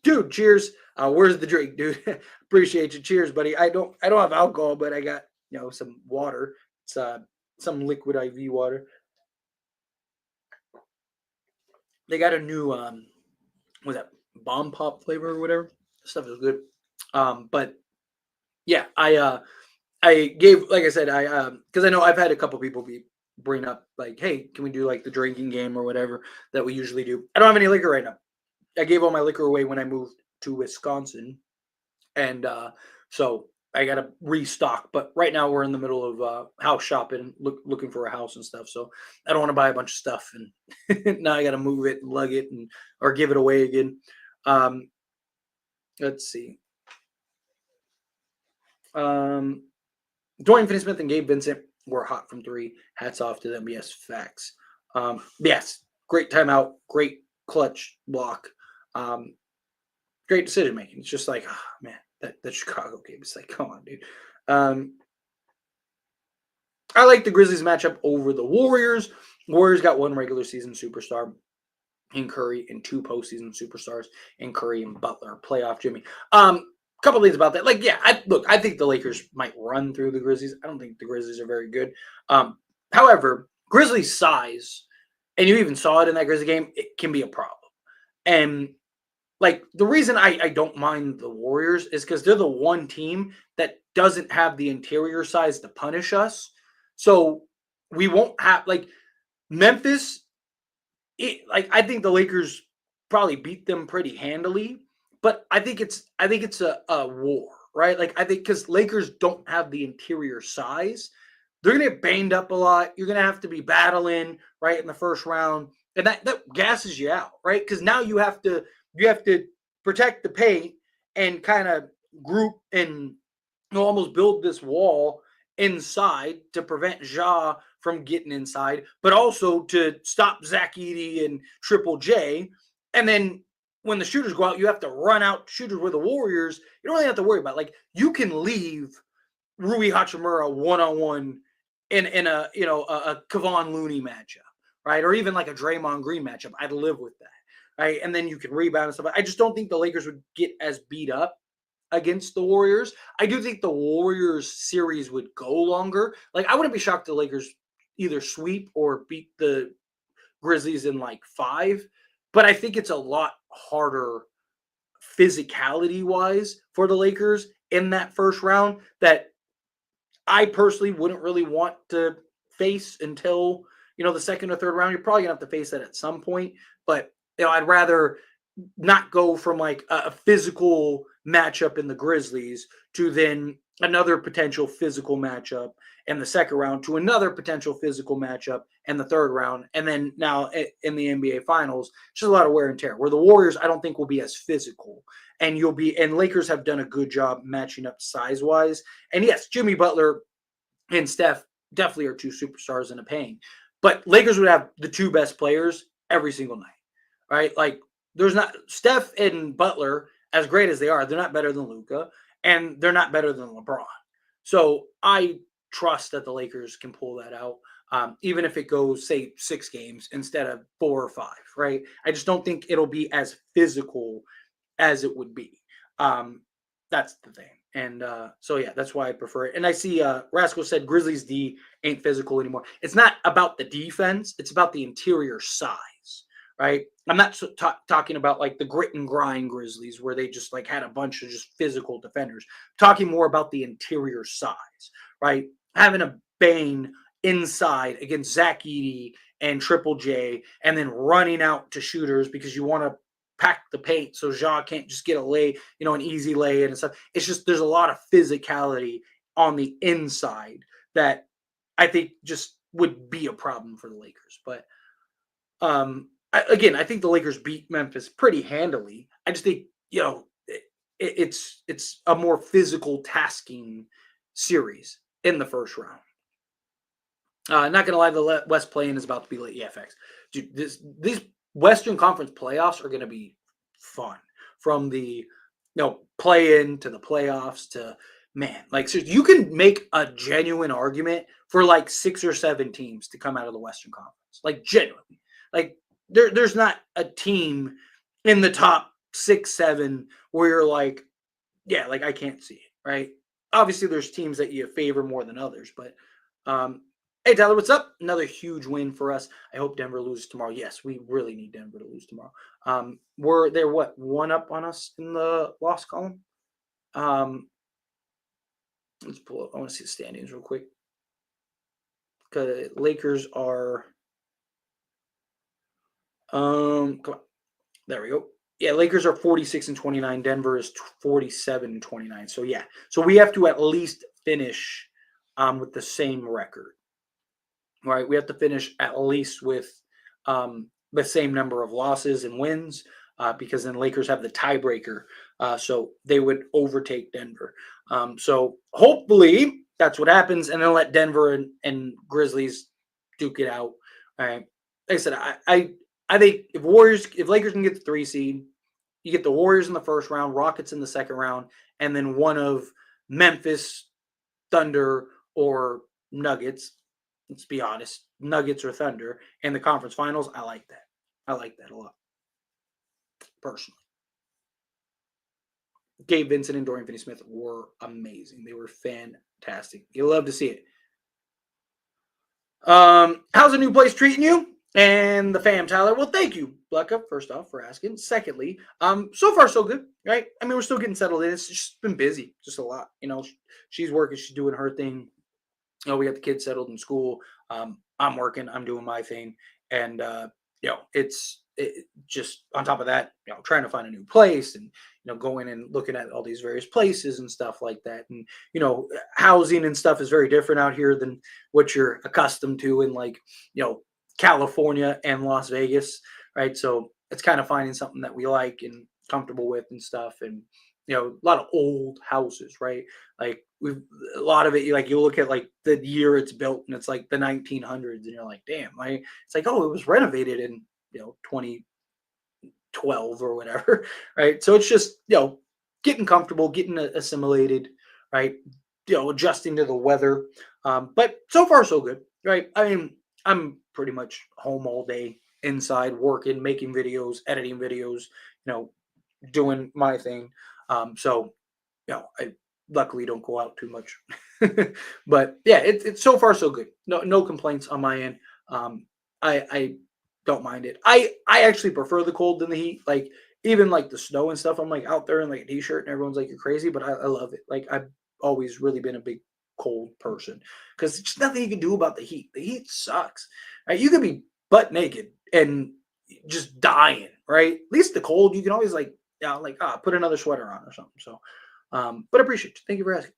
Dude, cheers. Where's the drink, dude? Appreciate you. Cheers, buddy. I don't have alcohol, but I got, some water. It's some liquid IV water. They got a new was that bomb pop flavor or whatever? Stuff is good. But yeah, I gave, like I said, because I know I've had a couple people bring up hey, can we do the drinking game or whatever that we usually do? I don't have any liquor right now. I gave all my liquor away when I moved to Wisconsin, and so I got to restock. But right now we're in the middle of house shopping, looking for a house and stuff. So I don't want to buy a bunch of stuff, and now I got to move it and lug it or give it away again. Let's see. Dorian Finney-Smith and Gabe Vincent were hot from 3. Hats off to them. Yes, facts. Yes, great timeout, great clutch block, great decision making. It's just man, that Chicago game. It's come on, dude. I like the Grizzlies matchup over the Warriors. Warriors got 1 regular season superstar. in Curry and 2 postseason superstars in Curry and Butler, playoff Jimmy. Couple things about that. Like, yeah, I think the Lakers might run through the Grizzlies. I don't think the Grizzlies are very good. However, Grizzlies' size, and you even saw it in that Grizzly game, it can be a problem. And like the reason I don't mind the Warriors is because they're the one team that doesn't have the interior size to punish us. So we won't have like Memphis. I think the Lakers probably beat them pretty handily, but I think it's a war, right? Like I think because Lakers don't have the interior size, they're gonna get banged up a lot. You're gonna have to be battling right in the first round, and that gasses you out, right? Because now you have to protect the paint and kind of group and almost build this wall inside to prevent Ja from getting inside, but also to stop Zach Edey and Triple J. And then when the shooters go out, you have to run out shooters with the Warriors. You don't really have to worry about you can leave Rui Hachimura one on one in a Kevon Looney matchup, right? Or even like a Draymond Green matchup. I'd live with that, right? And then you can rebound and stuff. I just don't think the Lakers would get as beat up against the Warriors. I do think the Warriors series would go longer. Like I wouldn't be shocked the Lakers either sweep or beat the Grizzlies in like 5, but I think it's a lot harder physicality wise for the Lakers in that first round that I personally wouldn't really want to face until, the second or third round. You're probably gonna have to face that at some point, but I'd rather not go from like a physical matchup in the Grizzlies to then another potential physical matchup in the second round to another potential physical matchup in the third round. And then now in the NBA finals, just a lot of wear and tear where the Warriors, I don't think will be as physical and Lakers have done a good job matching up size wise. And yes, Jimmy Butler and Steph definitely are 2 superstars in a pain, but Lakers would have the 2 best players every single night, right? Like there's not Steph and Butler, as great as they are, they're not better than Luka, and they're not better than LeBron. So I trust that the Lakers can pull that out, even if it goes, say, 6 games instead of 4 or 5, right? I just don't think it'll be as physical as it would be. That's the thing. And so, yeah, that's why I prefer it. And I see Rascal said Grizzlies D ain't physical anymore. It's not about the defense. It's about the interior size, right? I'm not talking about like the grit and grind Grizzlies where they just like had a bunch of just physical defenders. I'm talking more about the interior size, right? Having a Bane inside against Zach Edey and Triple J and then running out to shooters because you want to pack the paint so Ja can't just get an easy lay and stuff. It's just there's a lot of physicality on the inside that I think just would be a problem for the Lakers. But I think the Lakers beat Memphis pretty handily. I just think it's a more physical tasking series in the first round. Not gonna lie, the West play-in is about to be late. Yeah, facts. Dude, these Western Conference playoffs are going to be fun from the play-in to the playoffs to so you can make a genuine argument for like 6 or 7 teams to come out of the Western Conference, like genuinely. Like there's not a team in the top 6, 7 where you're like, yeah, like I can't see it, right? Obviously, there's teams that you favor more than others, but hey, Tyler, what's up? Another huge win for us. I hope Denver loses tomorrow. Yes, we really need Denver to lose tomorrow. They're 1 up on us in the loss column? Let's pull up. I want to see the standings real quick. Because Lakers are come on. There we go. Yeah, Lakers are 46-29. Denver is 47-29. So yeah. So we have to at least finish with the same record. Right, we have to finish at least with the same number of losses and wins because then Lakers have the tiebreaker, so they would overtake Denver. So hopefully that's what happens, and then let Denver and Grizzlies duke it out. All right, like I said, I think if Lakers can get the 3 seed, you get the Warriors in the first round, Rockets in the second round, and then one of Memphis, Thunder, or Nuggets. Let's be honest, Nuggets or Thunder in the conference finals. I like that. I like that a lot. personally. Gabe Vincent and Dorian Finney-Smith were amazing. They were fantastic. You love to see it. How's the new place treating you and the fam, Tyler? Well, thank you, Blecka, first off, for asking. Secondly, so far so good, right? I mean, we're still getting settled in. It's just been busy, just a lot. You know, she's working, she's doing her thing. You know, we got the kids settled in school. I'm working, I'm doing my thing, and you know, it's just on top of that, you know, trying to find a new place and you know, going and looking at all these various places and stuff like that. And you know, housing and stuff is very different out here than what you're accustomed to in like, you know, California and Las Vegas, right? So it's kind of finding something that we like and comfortable with and stuff. And you know, a lot of old houses, right? Like we've a lot of it, like you look at like the year it's built and it's like the 1900s, and you're like, damn, like it's like, oh, it was renovated in, you know, 2012 or whatever, right? So it's just, you know, getting comfortable, getting assimilated, right? You know, adjusting to the weather. But so far so good, right? I mean, I'm pretty much home all day, inside working, making videos, editing videos, you know, doing my thing. So you know, I luckily don't go out too much. But yeah, it's so far so good. No complaints on my end. I don't mind it. I actually prefer the cold than the heat. Like even like the snow and stuff. I'm like out there in like a t-shirt and everyone's like you're crazy, but I love it. Like I've always really been a big cold person because there's nothing you can do about the heat. The heat sucks. Right? You could be butt naked and just dying, right? At least the cold, you can always like, yeah, like put another sweater on or something. So but I appreciate you. Thank you for asking.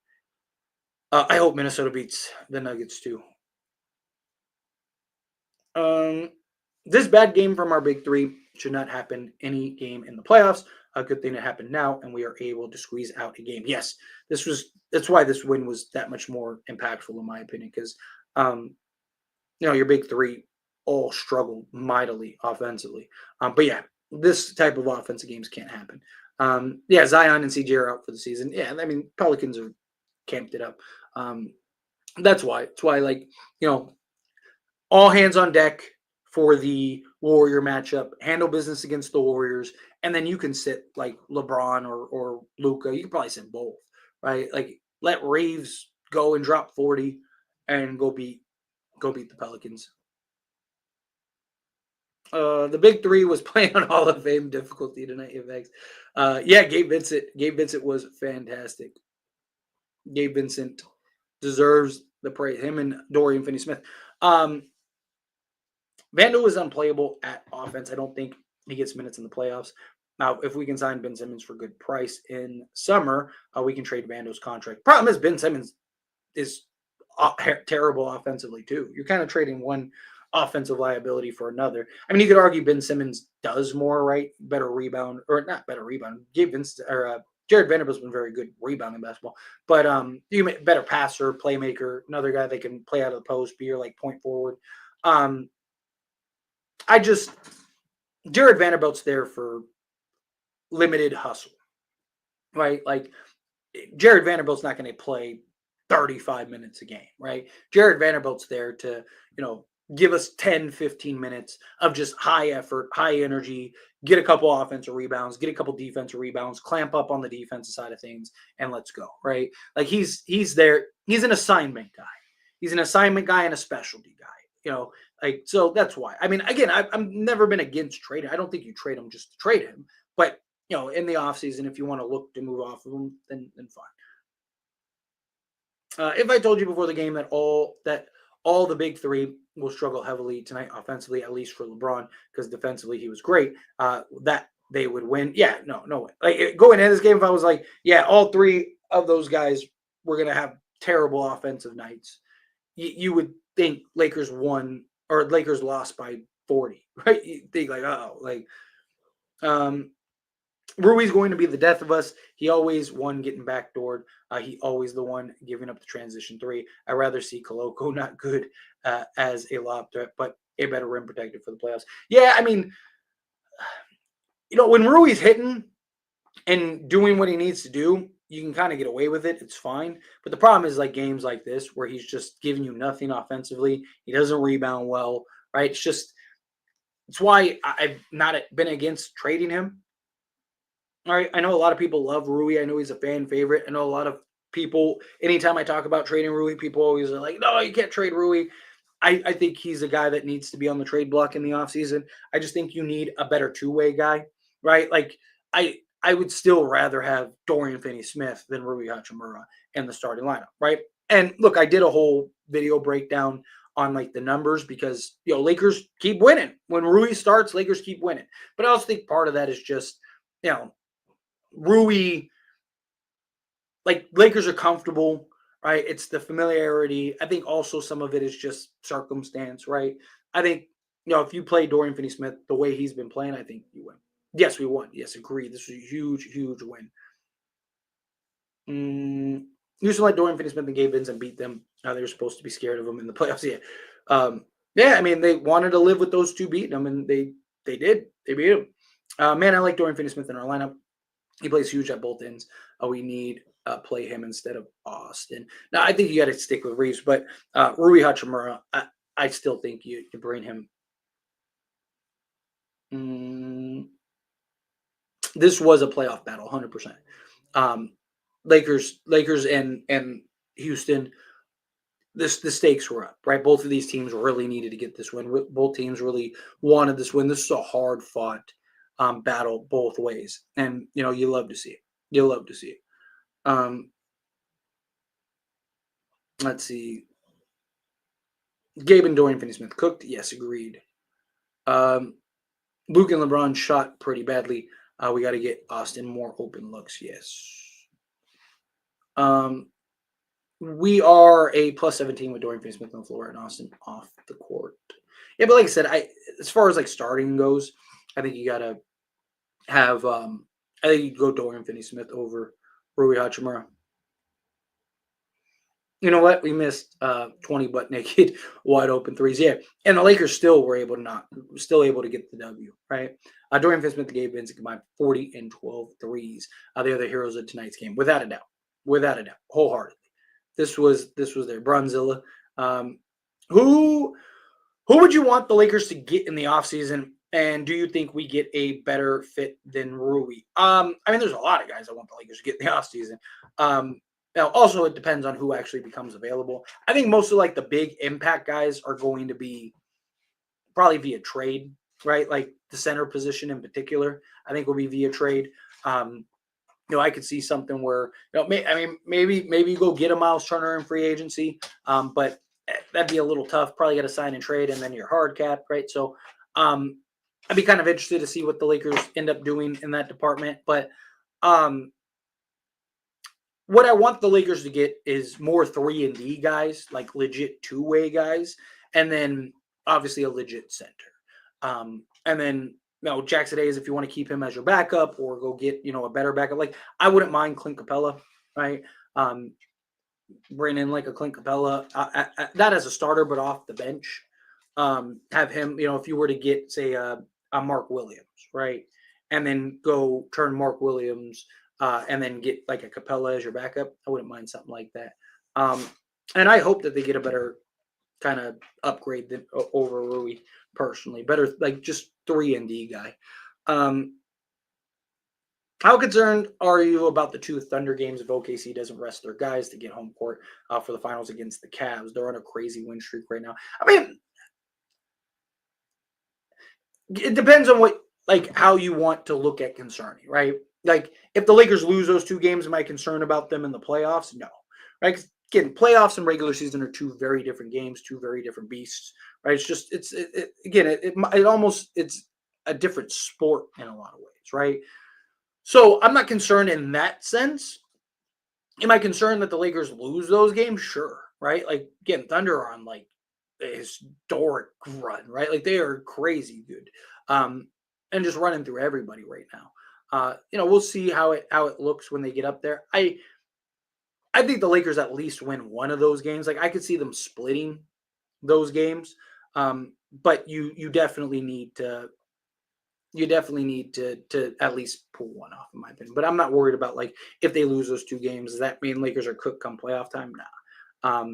I hope Minnesota beats the Nuggets too. Um, this bad game from our big three should not happen any game in the playoffs. A good thing that happened now, and we are able to squeeze out a game. Yes, that's why this win was that much more impactful in my opinion, because you know, your big three all struggled mightily offensively. But yeah, this type of offensive games can't happen. Yeah, Zion and CJ are out for the season. Yeah, I mean Pelicans are camped it up. That's why. It's why, like, you know, all hands on deck for the Warrior matchup. Handle business against the Warriors, and then you can sit like LeBron or Luca. You can probably sit both, right? Like let Reeves go and drop 40 and go beat the Pelicans. The big three was playing on Hall of Fame difficulty tonight, FX. Yeah, Gabe Vincent. Gabe Vincent was fantastic. Gabe Vincent deserves the praise. Him and Dorian Finney-Smith. Vando is unplayable at offense. I don't think he gets minutes in the playoffs. Now, if we can sign Ben Simmons for good price in summer, we can trade Vando's contract. Problem is, Ben Simmons is terrible offensively too. You're kind of trading one offensive liability for another. I mean, you could argue Ben Simmons does more, right? Better rebound, or not better rebound. Gabe Vincent or Jared Vanderbilt's been very good rebounding basketball, but you better passer, playmaker, another guy that can play out of the post, be your like point forward. I just Jared Vanderbilt's there for limited hustle, right? Like Jared Vanderbilt's not going to play 35 minutes a game, right? Jared Vanderbilt's there to, you know, give us 10, 15 minutes of just high effort, high energy, get a couple offensive rebounds, get a couple defensive rebounds, clamp up on the defensive side of things, and let's go, right? Like he's there. He's an assignment guy. He's an assignment guy and a specialty guy, you know, like, so that's why. I mean, again, I've never been against trading. I don't think you trade him just to trade him, but you know, in the offseason, if you want to look to move off of him, then fine. If I told you before the game that all the big three will struggle heavily tonight offensively, at least for LeBron, because defensively he was great, that they would win. Yeah, no way. Like going into this game, if I was like, yeah, all three of those guys were gonna have terrible offensive nights, you would think Lakers won or Lakers lost by 40, right? You think like, oh, like Rui's going to be the death of us. He always one getting backdoored. He always the one giving up the transition three. I'd rather see Koloko not good as a lob threat, but a better rim protector for the playoffs. Yeah, I mean, you know, when Rui's hitting and doing what he needs to do, you can kind of get away with it. It's fine. But the problem is like games like this where he's just giving you nothing offensively. He doesn't rebound well, right? It's why I've not been against trading him. All right, I know a lot of people love Rui. I know he's a fan favorite. I know a lot of people, anytime I talk about trading Rui, people always are like, no, you can't trade Rui. I think he's a guy that needs to be on the trade block in the offseason. I just think you need a better two-way guy, right? Like I would still rather have Dorian Finney-Smith than Rui Hachimura in the starting lineup, right? And look, I did a whole video breakdown on like the numbers because Lakers keep winning. When Rui starts, Lakers keep winning. But I also think part of that is just, you know, Rui, like Lakers are comfortable, right? It's the familiarity. I think also some of it is just circumstance, right? I think, if you play Dorian Finney Smith the way he's been playing, I think you win. Yes, we won. Yes, agreed. This was a huge, huge win. Used to let Dorian Finney Smith and Gabe Vincent beat them. They were supposed to be scared of them in the playoffs. Yeah. Yeah, I mean, they wanted to live with those two beating them, and they did. They beat them. Man, I like Dorian Finney Smith in our lineup. He plays huge at both ends. We need play him instead of Austin. Now, I think you got to stick with Reeves, but Rui Hachimura, I still think you bring him. This was a playoff battle, 100%. Lakers and Houston. The stakes were up, right? Both of these teams really needed to get this win. Both teams really wanted this win. This is a hard fought battle both ways, and you love to see it. You love to see it. Let's see. Gabe and Dorian Finney-Smith cooked. Yes, agreed. Luke and LeBron shot pretty badly. We got to get Austin more open looks. Yes. We are a plus 17 with Dorian Finney-Smith on the floor and Austin off the court. Yeah, but like I said, as far as like starting goes, I think you got to have. I think you go Dorian Finney-Smith over Rui Hachimura. You know what? We missed 20 butt naked wide open threes. Yeah. And the Lakers still were able to get the W, right? Dorian Finney-Smith and Gabe Vincent combined 40 and 12 threes. They are the heroes of tonight's game, without a doubt. Without a doubt. Wholeheartedly. This was their Bronzilla. Who would you want the Lakers to get in the offseason? And do you think we get a better fit than Rui? I mean, there's a lot of guys I want the Lakers to get in the offseason. Now, also, it depends on who actually becomes available. I think most of like the big impact guys are going to be probably via trade, right? Like the center position in particular, I think will be via trade. I could see something where, maybe you go get a Miles Turner in free agency, but that'd be a little tough. Probably got to sign and trade, and then you're hard cap, right? So, I'd be kind of interested to see what the Lakers end up doing in that department. But what I want the Lakers to get is more 3-and-D guys, like legit two-way guys, and then obviously a legit center. And then Jackson Hayes, if you want to keep him as your backup or go get, a better backup. Like I wouldn't mind Clint Capella, right? Bring in like a Clint Capella, not as a starter, but off the bench. Have him, if you were to get, say, a Mark Williams, right? And then go turn Mark Williams and then get like a Capella as your backup. I wouldn't mind something like that. And I hope that they get a better kind of upgrade than over Rui personally. Better, like just 3-and-D guy. How concerned are you about the two Thunder games if OKC doesn't rest their guys to get home court for the finals against the Cavs? They're on a crazy win streak right now. I mean, it depends on how you want to look at concerning, right? Like, if the Lakers lose those two games, am I concerned about them in the playoffs? No. Right? Again, playoffs and regular season are two very different games, two very different beasts, right? It's just, it's a different sport in a lot of ways, right? So I'm not concerned in that sense. Am I concerned that the Lakers lose those games? Sure, right? Like, again, Thunder are on like a historic run, right? Like they are crazy good, and just running through everybody right now. We'll see how it looks when they get up there. I think the Lakers at least win one of those games. Like I could see them splitting those games, but you definitely need to. You definitely need to at least pull one off, in my opinion. But I'm not worried about like if they lose those two games. Does that mean Lakers are cooked come playoff time? Nah.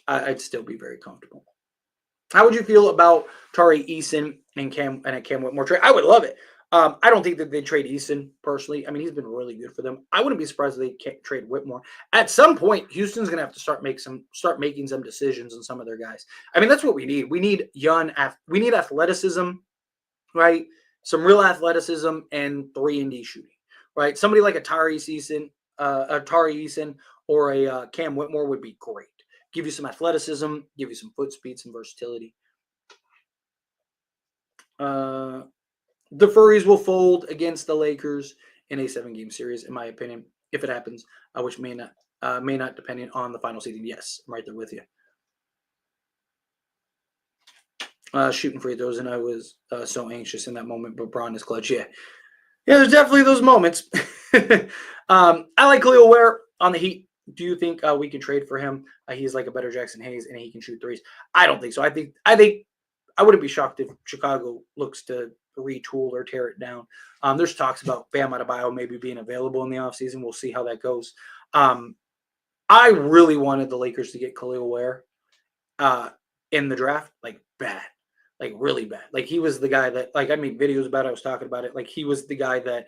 I'd still be very comfortable. How would you feel about Tari Eason and a Cam Whitmore trade? I would love it. I don't think that they trade Eason personally. I mean, he's been really good for them. I wouldn't be surprised if they can't trade Whitmore. At some point, Houston's going to have to start making some decisions on some of their guys. I mean, that's what we need. We need we need athleticism, right? Some real athleticism and 3-and-D shooting, right? Somebody like a Tari Eason or a Cam Whitmore would be great. Give you some athleticism, give you some foot speed, some versatility. The Furries will fold against the Lakers in a 7-game series, in my opinion, if it happens, which may not depend on the final seeding. Yes, I'm right there with you. Shooting free throws, and I was so anxious in that moment, but Braun is clutch. Yeah, there's definitely those moments. I like Khalil Ware on the Heat. Do you think we can trade for him? He's like a better Jackson Hayes, and he can shoot threes. I don't think so. I think I wouldn't be shocked if Chicago looks to retool or tear it down. There's talks about Bam Adebayo maybe being available in the offseason. We'll see how that goes. I really wanted the Lakers to get Khalil Ware in the draft, like bad, like really bad. Like he was the guy that, like, I made videos about it. I was talking about it. Like he was the guy that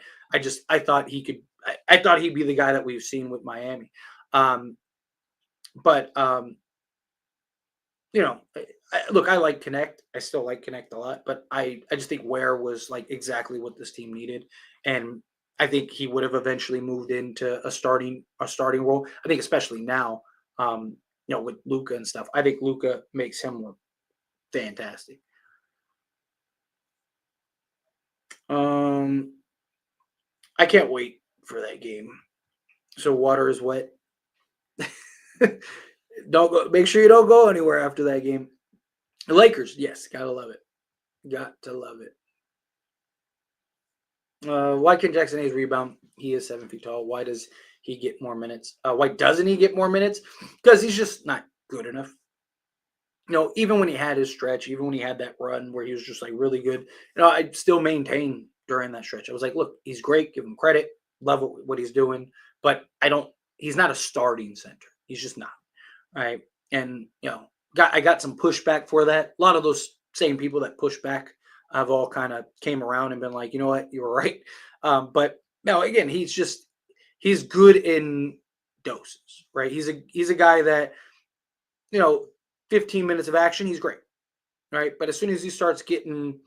I thought he could. I thought he'd be the guy that we've seen with Miami. But look, I like Connect. I still like Connect a lot, but I just think Ware was like exactly what this team needed, and I think he would have eventually moved into a starting role. I think especially now, with Luka and stuff. I think Luka makes him look fantastic. I can't wait for that game. So water is wet. Don't go. Make sure you don't go anywhere after that game. The Lakers, yes, gotta love it. Got to love it. Why can Jackson Hayes rebound? He is 7 feet tall. Why does he get more minutes? Why doesn't he get more minutes? Because he's just not good enough. Even when he had his stretch, even when he had that run where he was just like really good, I still maintain during that stretch. I was like, look, he's great. Give him credit. Love what he's doing. But he's not a starting center. He's just not. Right. And, I got some pushback for that. A lot of those same people that push back have all kind of came around and been like, you know what, you were right. But no, again, he's good in doses, right? He's a guy that, 15 minutes of action, he's great, right? But as soon as he starts getting,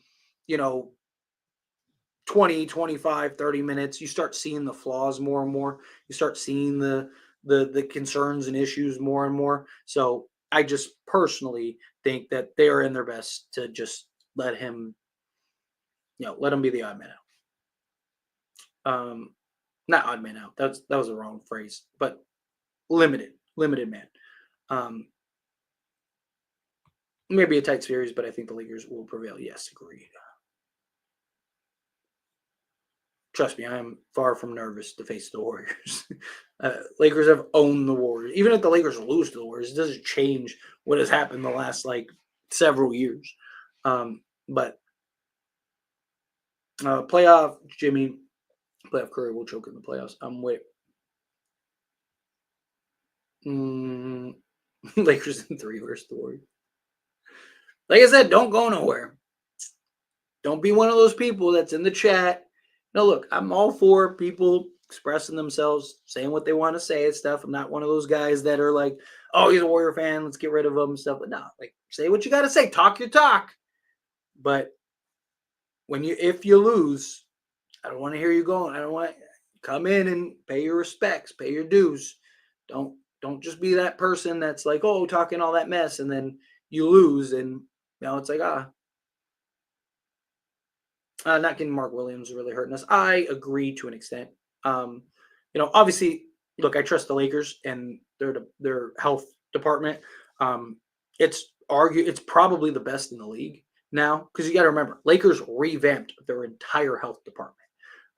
20, 25, 30 minutes, you start seeing the flaws more and more. You start seeing the concerns and issues more and more. So I just personally think that they are in their best to just let him be the odd man out. Not odd man out. That was the wrong phrase, but limited man. Maybe a tight series, but I think the Lakers will prevail. Yes, agreed. Trust me, I am far from nervous to face the Warriors. Lakers have owned the Warriors. Even if the Lakers lose to the Warriors, it doesn't change what has happened the last several years. But playoff Jimmy, playoff Curry will choke in the playoffs. I'm with Lakers in 3 versus the Warriors. Like I said, don't go nowhere. Don't be one of those people that's in the chat. No, look, I'm all for people expressing themselves, saying what they want to say and stuff. I'm not one of those guys that are like, oh, he's a Warrior fan, let's get rid of him and stuff. But no, say what you got to say, talk your talk. But if you lose, I don't want to hear you going. I don't want to come in and pay your respects, pay your dues. Don't just be that person that's like, oh, talking all that mess, and then you lose, and it's like, not getting Mark Williams really hurting us. I agree to an extent. Obviously, look, I trust the Lakers and their health department. It's probably the best in the league now, because you got to remember, Lakers revamped their entire health department.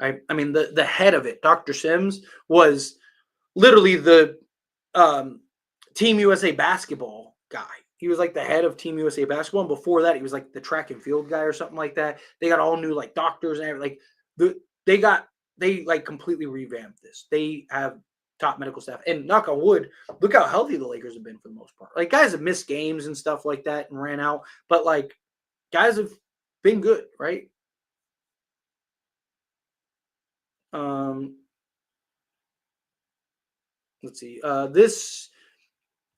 Right? I mean, the head of it, Dr. Sims, was literally the Team USA basketball guy. He was like the head of Team USA basketball. And before that, he was like the track and field guy or something like that. They got all new doctors and everything. They completely revamped this. They have top medical staff. And knock on wood, look how healthy the Lakers have been for the most part. Guys have missed games and stuff like that and ran out. But guys have been good, right? Let's see.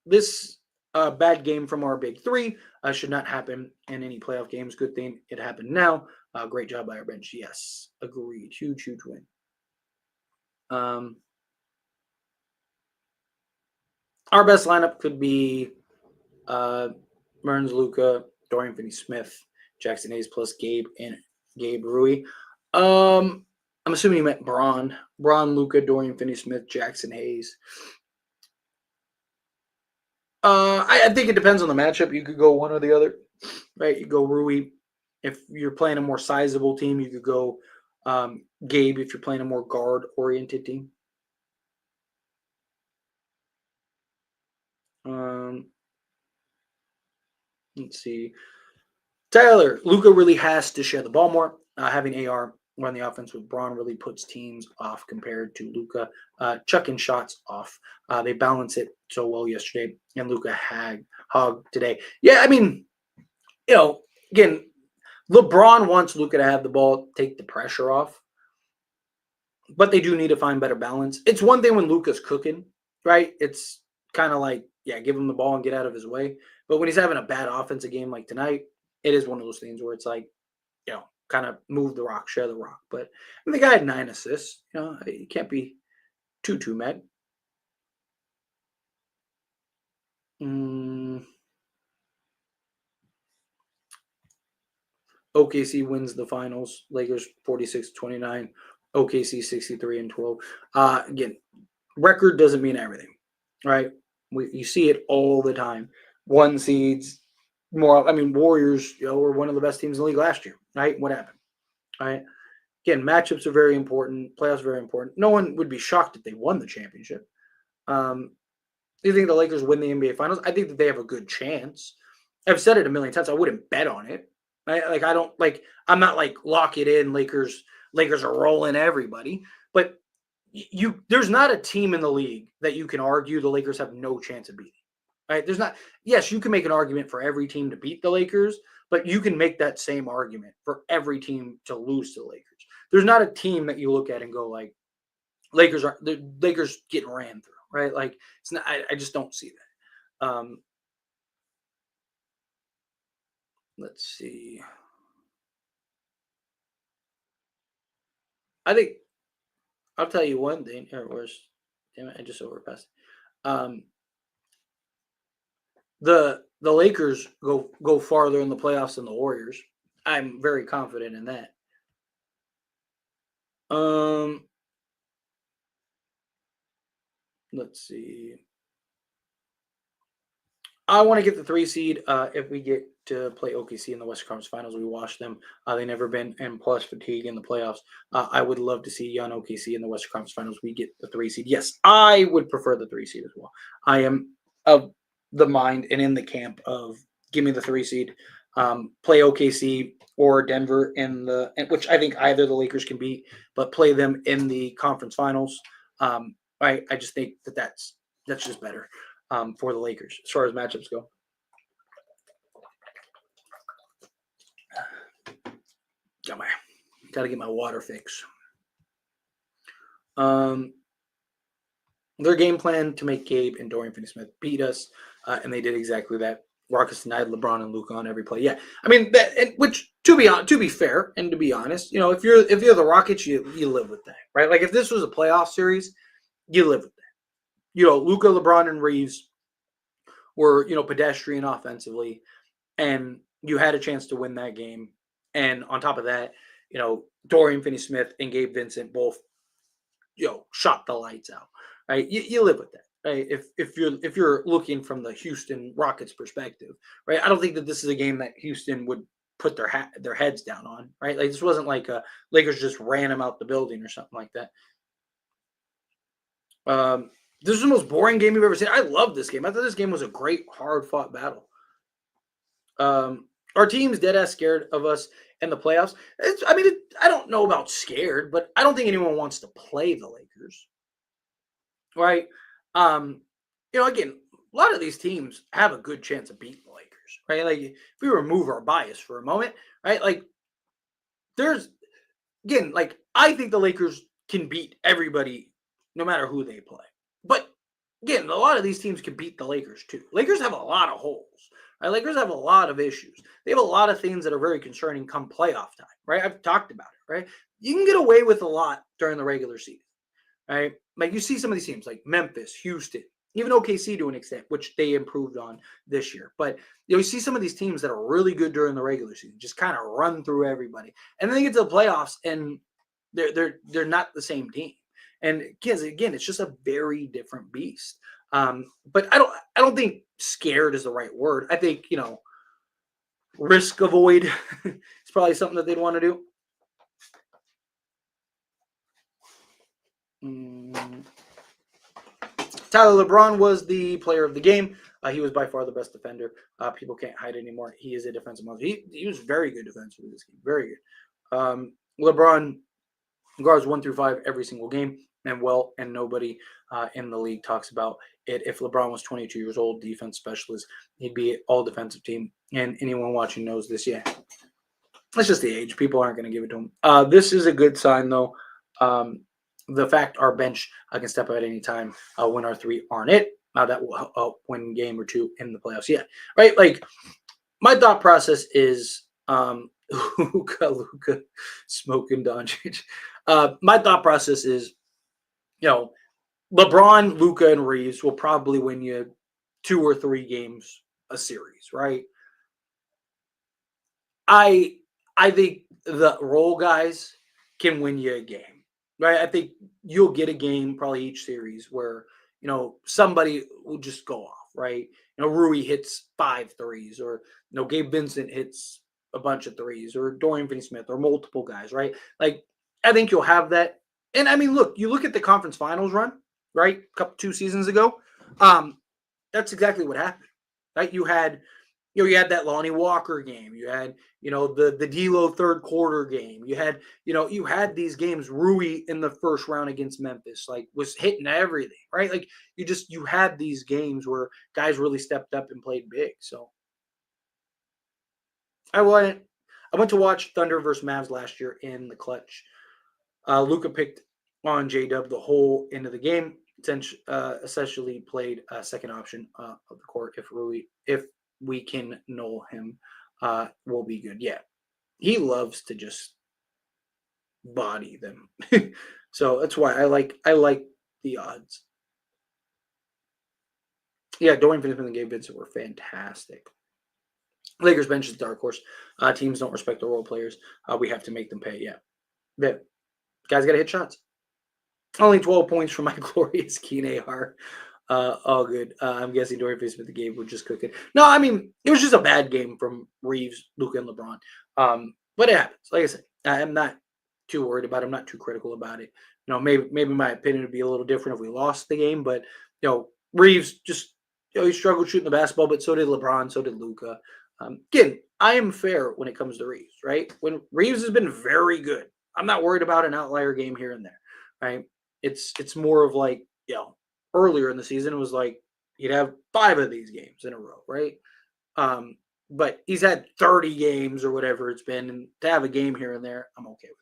This bad game from our big three should not happen in any playoff games. Good thing it happened now. Great job by our bench. Yes, agreed. Huge, huge win. Our best lineup could be Merns, Luca, Dorian Finney-Smith, Jackson Hayes plus Gabe and Gabe Rui. I'm assuming you meant Braun, Luca, Dorian Finney-Smith, Jackson Hayes. I think it depends on the matchup. You could go one or the other, right? You go Rui. If you're playing a more sizable team, you could go Gabe if you're playing a more guard-oriented team. Let's see. Tyler, Luca really has to share the ball more. Having AR run the offense with Braun really puts teams off compared to Luca chucking shots off. They balance it so well yesterday, and Luca hogged today. Yeah, I mean, again, LeBron wants Luca to have the ball, take the pressure off, but they do need to find better balance. It's one thing when Luca's cooking, right? It's kind of like, yeah, give him the ball and get out of his way. But when he's having a bad offensive game like tonight, it is one of those things where it's like, kind of move the rock, share the rock. But the guy had 9 assists. You can't be too mad. OKC wins the finals. Lakers 46-29. OKC 63-12. Again, record doesn't mean everything, right? You see it all the time. 1 seeds, Warriors, were one of the best teams in the league last year, right? What happened? All right. Again, matchups are very important. Playoffs are very important. No one would be shocked if they won the championship. Do you think the Lakers win the NBA Finals? I think that they have a good chance. I've said it a million times. I wouldn't bet on it. I'm not like lock it in. Lakers are rolling everybody. But there's not a team in the league that you can argue the Lakers have no chance of beating. Right? There's not. Yes, you can make an argument for every team to beat the Lakers, but you can make that same argument for every team to lose to the Lakers. There's not a team that you look at and go like, the Lakers getting ran through, right? Like it's not. I just don't see that. Let's see. I think I'll tell you one thing. Damn it, I just overpassed. The Lakers go farther in the playoffs than the Warriors. I'm very confident in that. Let's see. I want to get the 3 seed. If we get to play OKC in the Western Conference Finals, we watch them. They never been, and plus fatigue in the playoffs. I would love to see young OKC in the Western Conference Finals. We get the 3 seed. Yes, I would prefer the 3 seed as well. I am of the mind and in the camp of give me the 3 seed. Play OKC or Denver which I think either the Lakers can beat, but play them in the conference finals. I just think that's just better for the Lakers as far as matchups go. Got to get my water fix. Their game plan to make Gabe and Dorian Finney-Smith beat us, and they did exactly that. Rockets denied LeBron and Luka on every play. Yeah, I mean which to be fair and to be honest, if you're the Rockets, you live with that, right? Like if this was a playoff series, you live with that. Luka, LeBron, and Reeves were pedestrian offensively, and you had a chance to win that game. And on top of that, Dorian Finney-Smith and Gabe Vincent both shot the lights out. Right, you live with that. Right? If you're looking from the Houston Rockets perspective, right? I don't think that this is a game that Houston would put their heads down on, right? Like this wasn't like Lakers just ran them out the building or something like that. This is the most boring game you've ever seen. I love this game. I thought this game was a great, hard-fought battle. Our team's dead-ass scared of us in the playoffs. I don't know about scared, but I don't think anyone wants to play the Lakers. Right? Again, a lot of these teams have a good chance of beating the Lakers, right? Like if we remove our bias for a moment, right? Like I think the Lakers can beat everybody no matter who they play. But again, a lot of these teams can beat the Lakers too. Lakers have a lot of holes. Right? Lakers have a lot of issues. They have a lot of things that are very concerning come playoff time, right? I've talked about it, right? You can get away with a lot during the regular season, right? Like you see some of these teams like Memphis, Houston, even OKC to an extent, which they improved on this year. But you see some of these teams that are really good during the regular season, just kind of run through everybody, and then they get to the playoffs and they're not the same team. And again, it's just a very different beast. But I don't think scared is the right word. I think risk avoid is probably something that they'd want to do. Tyler LeBron was the player of the game. He was by far the best defender. People can't hide anymore. He is a defensive monster. He was very good defensively this game. Very good. LeBron guards 1 through 5 every single game. And nobody in the league talks about it. If LeBron was 22 years old, defense specialist, he'd be all defensive team. And anyone watching knows this. Yeah, it's just the age. People aren't going to give it to him. This is a good sign, though. The fact our bench can step up at any time when our 3 aren't it. That will win game or 2 in the playoffs. Yeah, right. Like my thought process is Luka smoking Doncic. My thought process is, LeBron, Luka, and Reeves will probably win you 2 or 3 games a series, right? I think the role guys can win you a game, right? I think you'll get a game probably each series where somebody will just go off, right? Rui hits 5 threes, or Gabe Vincent hits a bunch of threes, or Dorian Finney-Smith, or multiple guys, right? Like I think you'll have that. And I mean, look, you look at the conference finals run, right? 2 seasons ago. That's exactly what happened, right? You had that Lonnie Walker game. You had, the D'Lo third quarter game. You had, you had these games. Rui in the first round against Memphis, like was hitting everything, right? Like you had these games where guys really stepped up and played big. So I went to watch Thunder versus Mavs last year in the clutch. Luka picked on J-Dub the whole end of the game. Essentially played second option of the court. If we can null him, we'll be good. Yeah, he loves to just body them. So that's why I like the odds. Yeah, Dorian Finney-Smith and Gabe Vincent were fantastic. Lakers bench is dark horse. Teams don't respect the role players. We have to make them pay. Yeah. Guys got to hit shots. Only 12 points from my glorious Keen AR. All good. I'm guessing Dorian Finney-Smith and Gabe were just cooking. No, I mean, it was just a bad game from Reeves, Luka, and LeBron. But it happens. Like I said, I'm not too worried about it. I'm not too critical about it. Maybe my opinion would be a little different if we lost the game. But, Reeves just, he struggled shooting the basketball, but so did LeBron, so did Luka. Again, I am fair when it comes to Reeves, right? When Reeves has been very good, I'm not worried about an outlier game here and there, right? It's more of like, earlier in the season, it was like he'd have 5 of these games in a row, right? But he's had 30 games or whatever it's been, and to have a game here and there, I'm okay with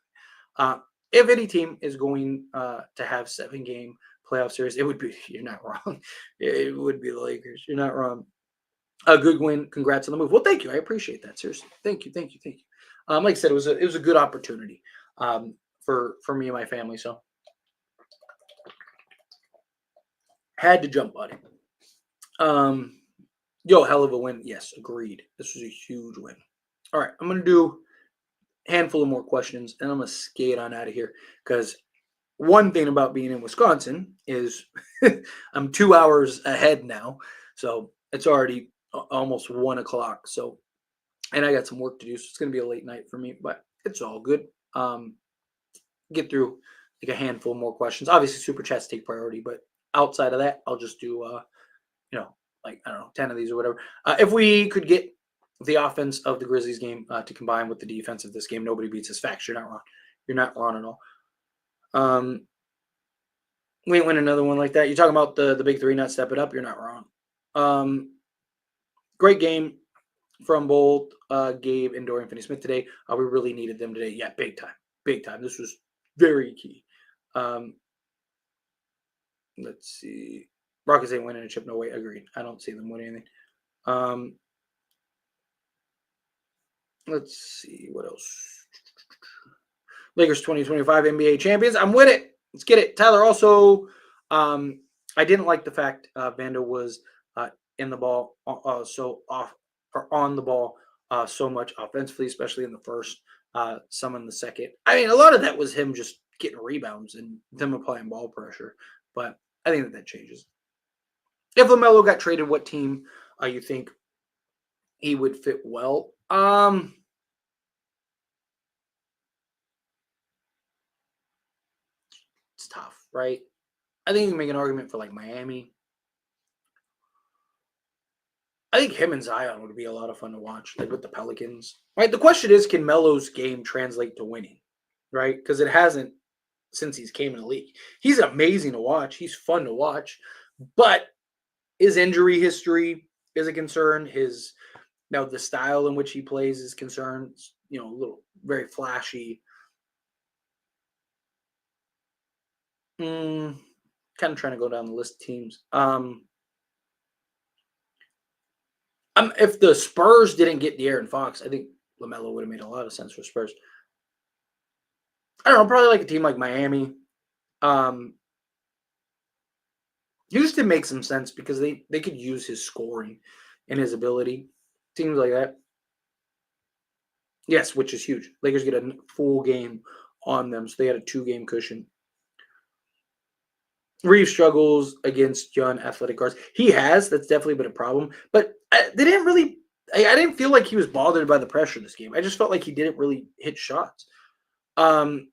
it. If any team is going to have 7-game playoff series, it would be, you're not wrong. It would be the Lakers. You're not wrong. A good win. Congrats on the move. Well, thank you. I appreciate that. Seriously. Thank you. Like I said, it was a good opportunity for me and my family. So had to jump on it. Hell of a win. Yes, agreed. This was a huge win. All right, I'm gonna do a handful of more questions, and I'm gonna skate on out of here because one thing about being in Wisconsin is I'm 2 hours ahead now, so it's already almost 1 o'clock. So, and I got some work to do, so it's gonna be a late night for me, but it's all good. Get through like a handful more questions. Obviously, super chats take priority, but outside of that, I'll just do like, I don't know, 10 of these or whatever. If we could get the offense of the Grizzlies game to combine with the defense of this game, nobody beats us. Facts. You're not wrong. You're not wrong at all. We ain't win another one like that. You're talking about the big 3 not stepping up. You're not wrong. Great game from both Gabe and Dorian Finney-Smith today. We really needed them today. Yeah, big time. Big time. This was very key. Let's see. Rockets ain't winning a chip. No way. Agreed. I don't see them winning anything. Let's see what else. Lakers 2025 NBA champions. I'm with it. Let's get it. Tyler, also, I didn't like the fact Vando was in the ball so off or on the ball so much offensively, especially in the first, some in the second. I mean, a lot of that was him just getting rebounds and them applying ball pressure. But I think that changes. If LaMelo got traded, what team you think he would fit well? It's tough, right? I think you can make an argument for like Miami. I think him and Zion would be a lot of fun to watch, like with the Pelicans. Right. The question is, can Melo's game translate to winning? Right, because it hasn't since he's came in the league. He's amazing to watch. He's fun to watch, but his injury history is a concern. His now the style in which he plays is concerned. A little very flashy. Kind of trying to go down the list of teams. If the Spurs didn't get De'Aaron Fox, I think LaMelo would have made a lot of sense for Spurs. I don't know, probably like a team like Miami. Houston makes some sense because they could use his scoring and his ability. Teams like that. Yes, which is huge. Lakers get a full game on them, so they had a 2-game cushion. Reeves struggles against young athletic guards. He has. That's definitely been a problem. But they didn't really – I didn't feel like he was bothered by the pressure this game. I just felt like he didn't really hit shots. Nickeil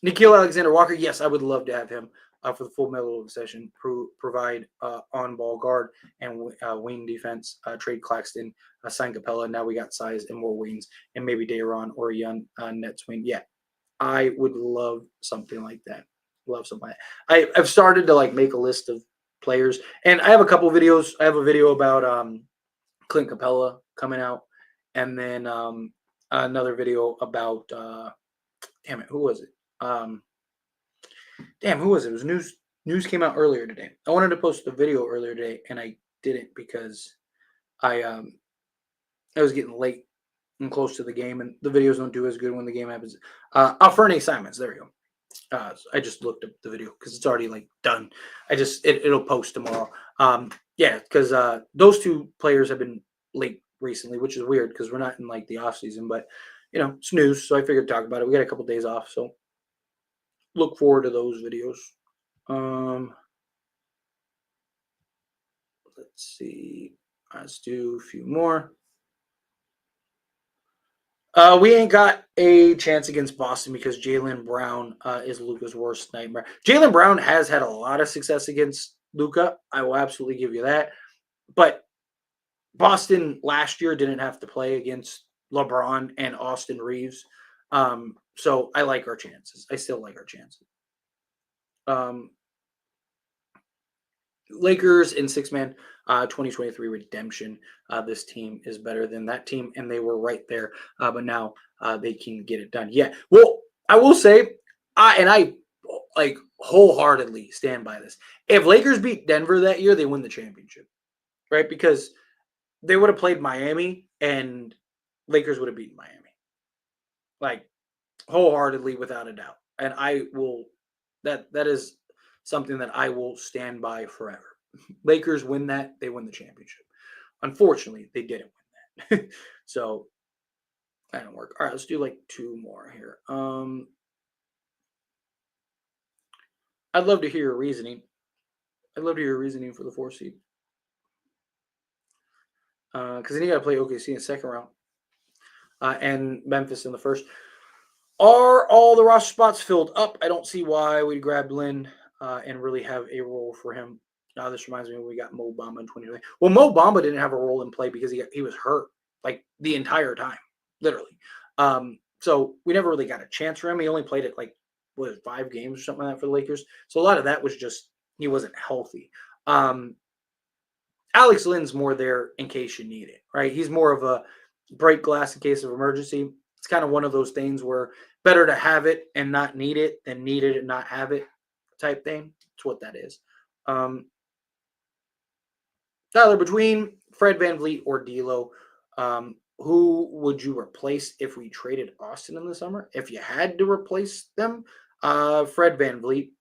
Alexander-Walker, yes, I would love to have him for the full Melo session, provide on-ball guard and wing defense, trade Claxton, sign Capella. Now we got size and more wings, and maybe Day'Ron or a young Nets wing. Yeah, I would love something like that. Love something like that. I've started to like make a list of players, and I have a couple videos. I have a video about Clint Capella coming out, and then another video about damn it, who was it? Who was it? It was news. News came out earlier today. I wanted to post the video earlier today, and I didn't because I was getting late and close to the game, and the videos don't do as good when the game happens. Alferne Simons. There we go. I just looked up the video because it's already like done. It'll post tomorrow. Yeah, because those two players have been late recently, which is weird because we're not in like the off season, but it's news, so I figured to talk about it. We got a couple days off, so look forward to those videos. Let's see. Let's do a few more. We ain't got a chance against Boston because Jaylen Brown is Luka's worst nightmare. Jaylen Brown has had a lot of success against Luka. I will absolutely give you that. But Boston last year didn't have to play against LeBron and Austin Reeves. So I like our chances. I still like our chances. Lakers in 6-man 2023 redemption. This team is better than that team, and they were right there. But now they can get it done. Yeah. Well, I will say, I like wholeheartedly stand by this. If Lakers beat Denver that year, they win the championship, right? Because they would have played Miami, and Lakers would have beaten Miami, like wholeheartedly, without a doubt. And I will. That is something that I will stand by forever. Lakers win that, they win the championship. Unfortunately, they didn't win that. So that didn't work. All right, let's do like 2 more here. I'd love to hear your reasoning. I'd love to hear your reasoning for the 4 seed. Because then you got to play OKC in the second round. And Memphis in the first. Are all the roster spots filled up? I don't see why we'd grab Lynn and really have a role for him. This reminds me when we got Mo Bamba in 2020. Well, Mo Bamba didn't have a role in play because he was hurt like the entire time, literally. So we never really got a chance for him. He only played it like 5 games or something like that for the Lakers. So a lot of that was just he wasn't healthy. Alex Lynn's more there in case you need it, right? He's more of a break glass in case of emergency. It's kind of one of those things where better to have it and not need it than need it and not have it type thing. That's what that is. Tyler, between Fred VanVleet or D'Lo, who would you replace if we traded Austin in the summer? If you had to replace them, Fred VanVleet.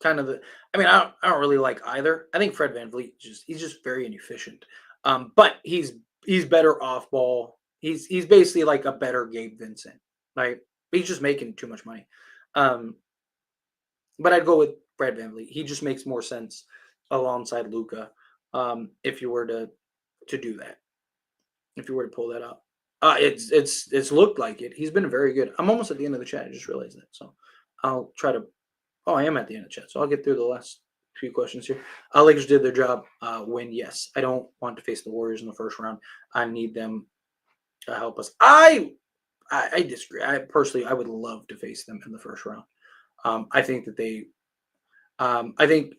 Kind of the. I mean, I don't really like either. I think Fred VanVleet he's just very inefficient. But he's better off ball. He's basically like a better Gabe Vincent. Right? He's just making too much money. But I'd go with Fred VanVleet. He just makes more sense alongside Luka. If you were to do that, if you were to pull that up, it's looked like it. He's been very good. I'm almost at the end of the chat. I just realized that, so I'll try to. Oh, I am at the end of the chat, so I'll get through the last few questions here. Lakers did their job. Win, yes. I don't want to face the Warriors in the first round. I need them to help us. I disagree. I personally would love to face them in the first round. I think that I think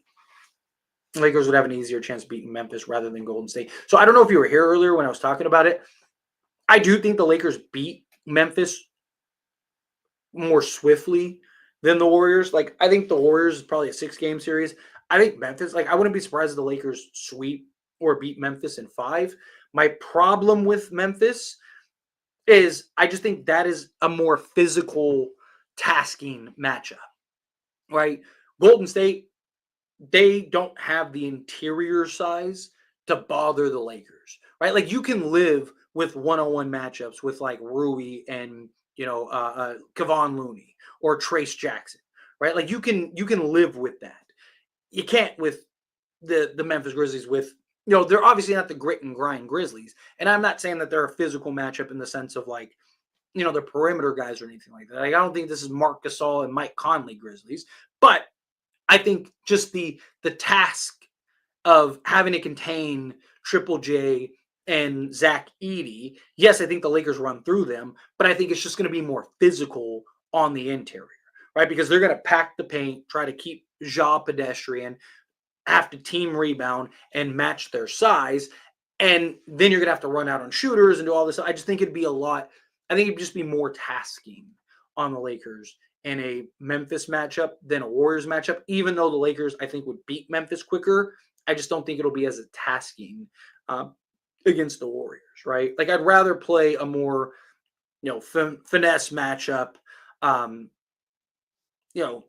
Lakers would have an easier chance beating Memphis rather than Golden State. So I don't know if you were here earlier when I was talking about it. I do think the Lakers beat Memphis more swiftly than the Warriors. Like, I think the Warriors is probably a 6-game series. I think Memphis, I wouldn't be surprised if the Lakers sweep or beat Memphis in 5. My problem with Memphis is I just think that is a more physical tasking matchup, right? Golden State, they don't have the interior size to bother the Lakers, right? Like, you can live with one-on-one matchups with like Rui and Kevon Looney or Trace Jackson, right? Like, you can live with that. You can't with the Memphis Grizzlies with, they're obviously not the grit and grind Grizzlies. And I'm not saying that they're a physical matchup in the sense of like, they're perimeter guys or anything like that. Like, I don't think this is Marc Gasol and Mike Conley Grizzlies, but I think just the task of having to contain Triple J and Zach Edey, yes, I think the Lakers run through them, but I think it's just going to be more physical on the interior, right? Because they're going to pack the paint, try to keep Ja pedestrian, have to team rebound and match their size, and then you're going to have to run out on shooters and do all this. I just think it'd be a lot. I think it'd just be more tasking on the Lakers in a Memphis matchup than a Warriors matchup, even though the Lakers, I think, would beat Memphis quicker. I just don't think it'll be as a tasking against the Warriors, right? Like, I'd rather play a more, finesse matchup,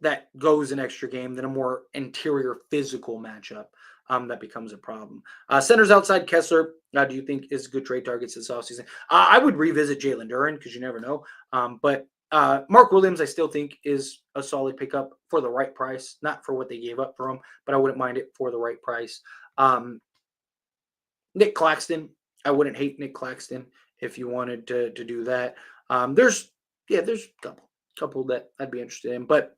that goes an extra game than a more interior physical matchup that becomes a problem. Centers outside Kessler, do you think is good trade targets this offseason? I would revisit Jalen Duren because you never know. But Mark Williams, I still think, is a solid pickup for the right price, not for what they gave up for him, but I wouldn't mind it for the right price. Nick Claxton, I wouldn't hate Nick Claxton if you wanted to do that. There's a couple that I'd be interested in. But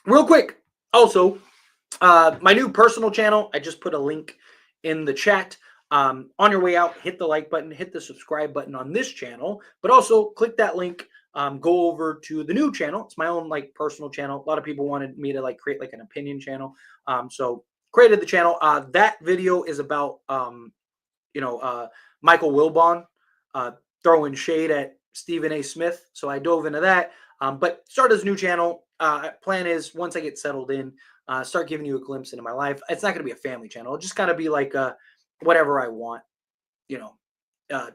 real quick, also, my new personal channel, I just put a link in the chat. On your way out, hit the like button, hit the subscribe button on this channel, but also click that link. Go over to the new channel. It's my own personal channel. A lot of people wanted me to create an opinion channel. So created the channel. That video is about Michael Wilbon throwing shade at Stephen A. Smith. So I dove into that. But start as a new channel. Plan is once I get settled in, start giving you a glimpse into my life. It's not going to be a family channel. It'll just kind of be like a whatever I want,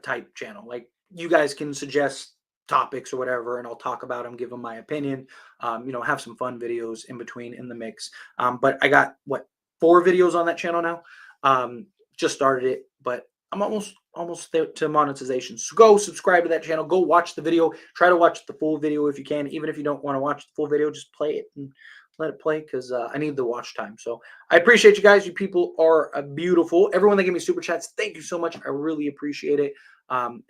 type channel. Like, you guys can suggest topics or whatever, and I'll talk about them, give them my opinion, have some fun videos in between in the mix. But I got 4 videos on that channel now. Just started it, but I'm almost to monetization. So go subscribe to that channel. Go watch the video. Try to watch the full video if you can. Even if you don't want to watch the full video, just play it and let it play because I need the watch time. So I appreciate you guys. You people are beautiful. Everyone that gave me super chats, thank you so much. I really appreciate it.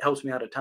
Helps me out a ton.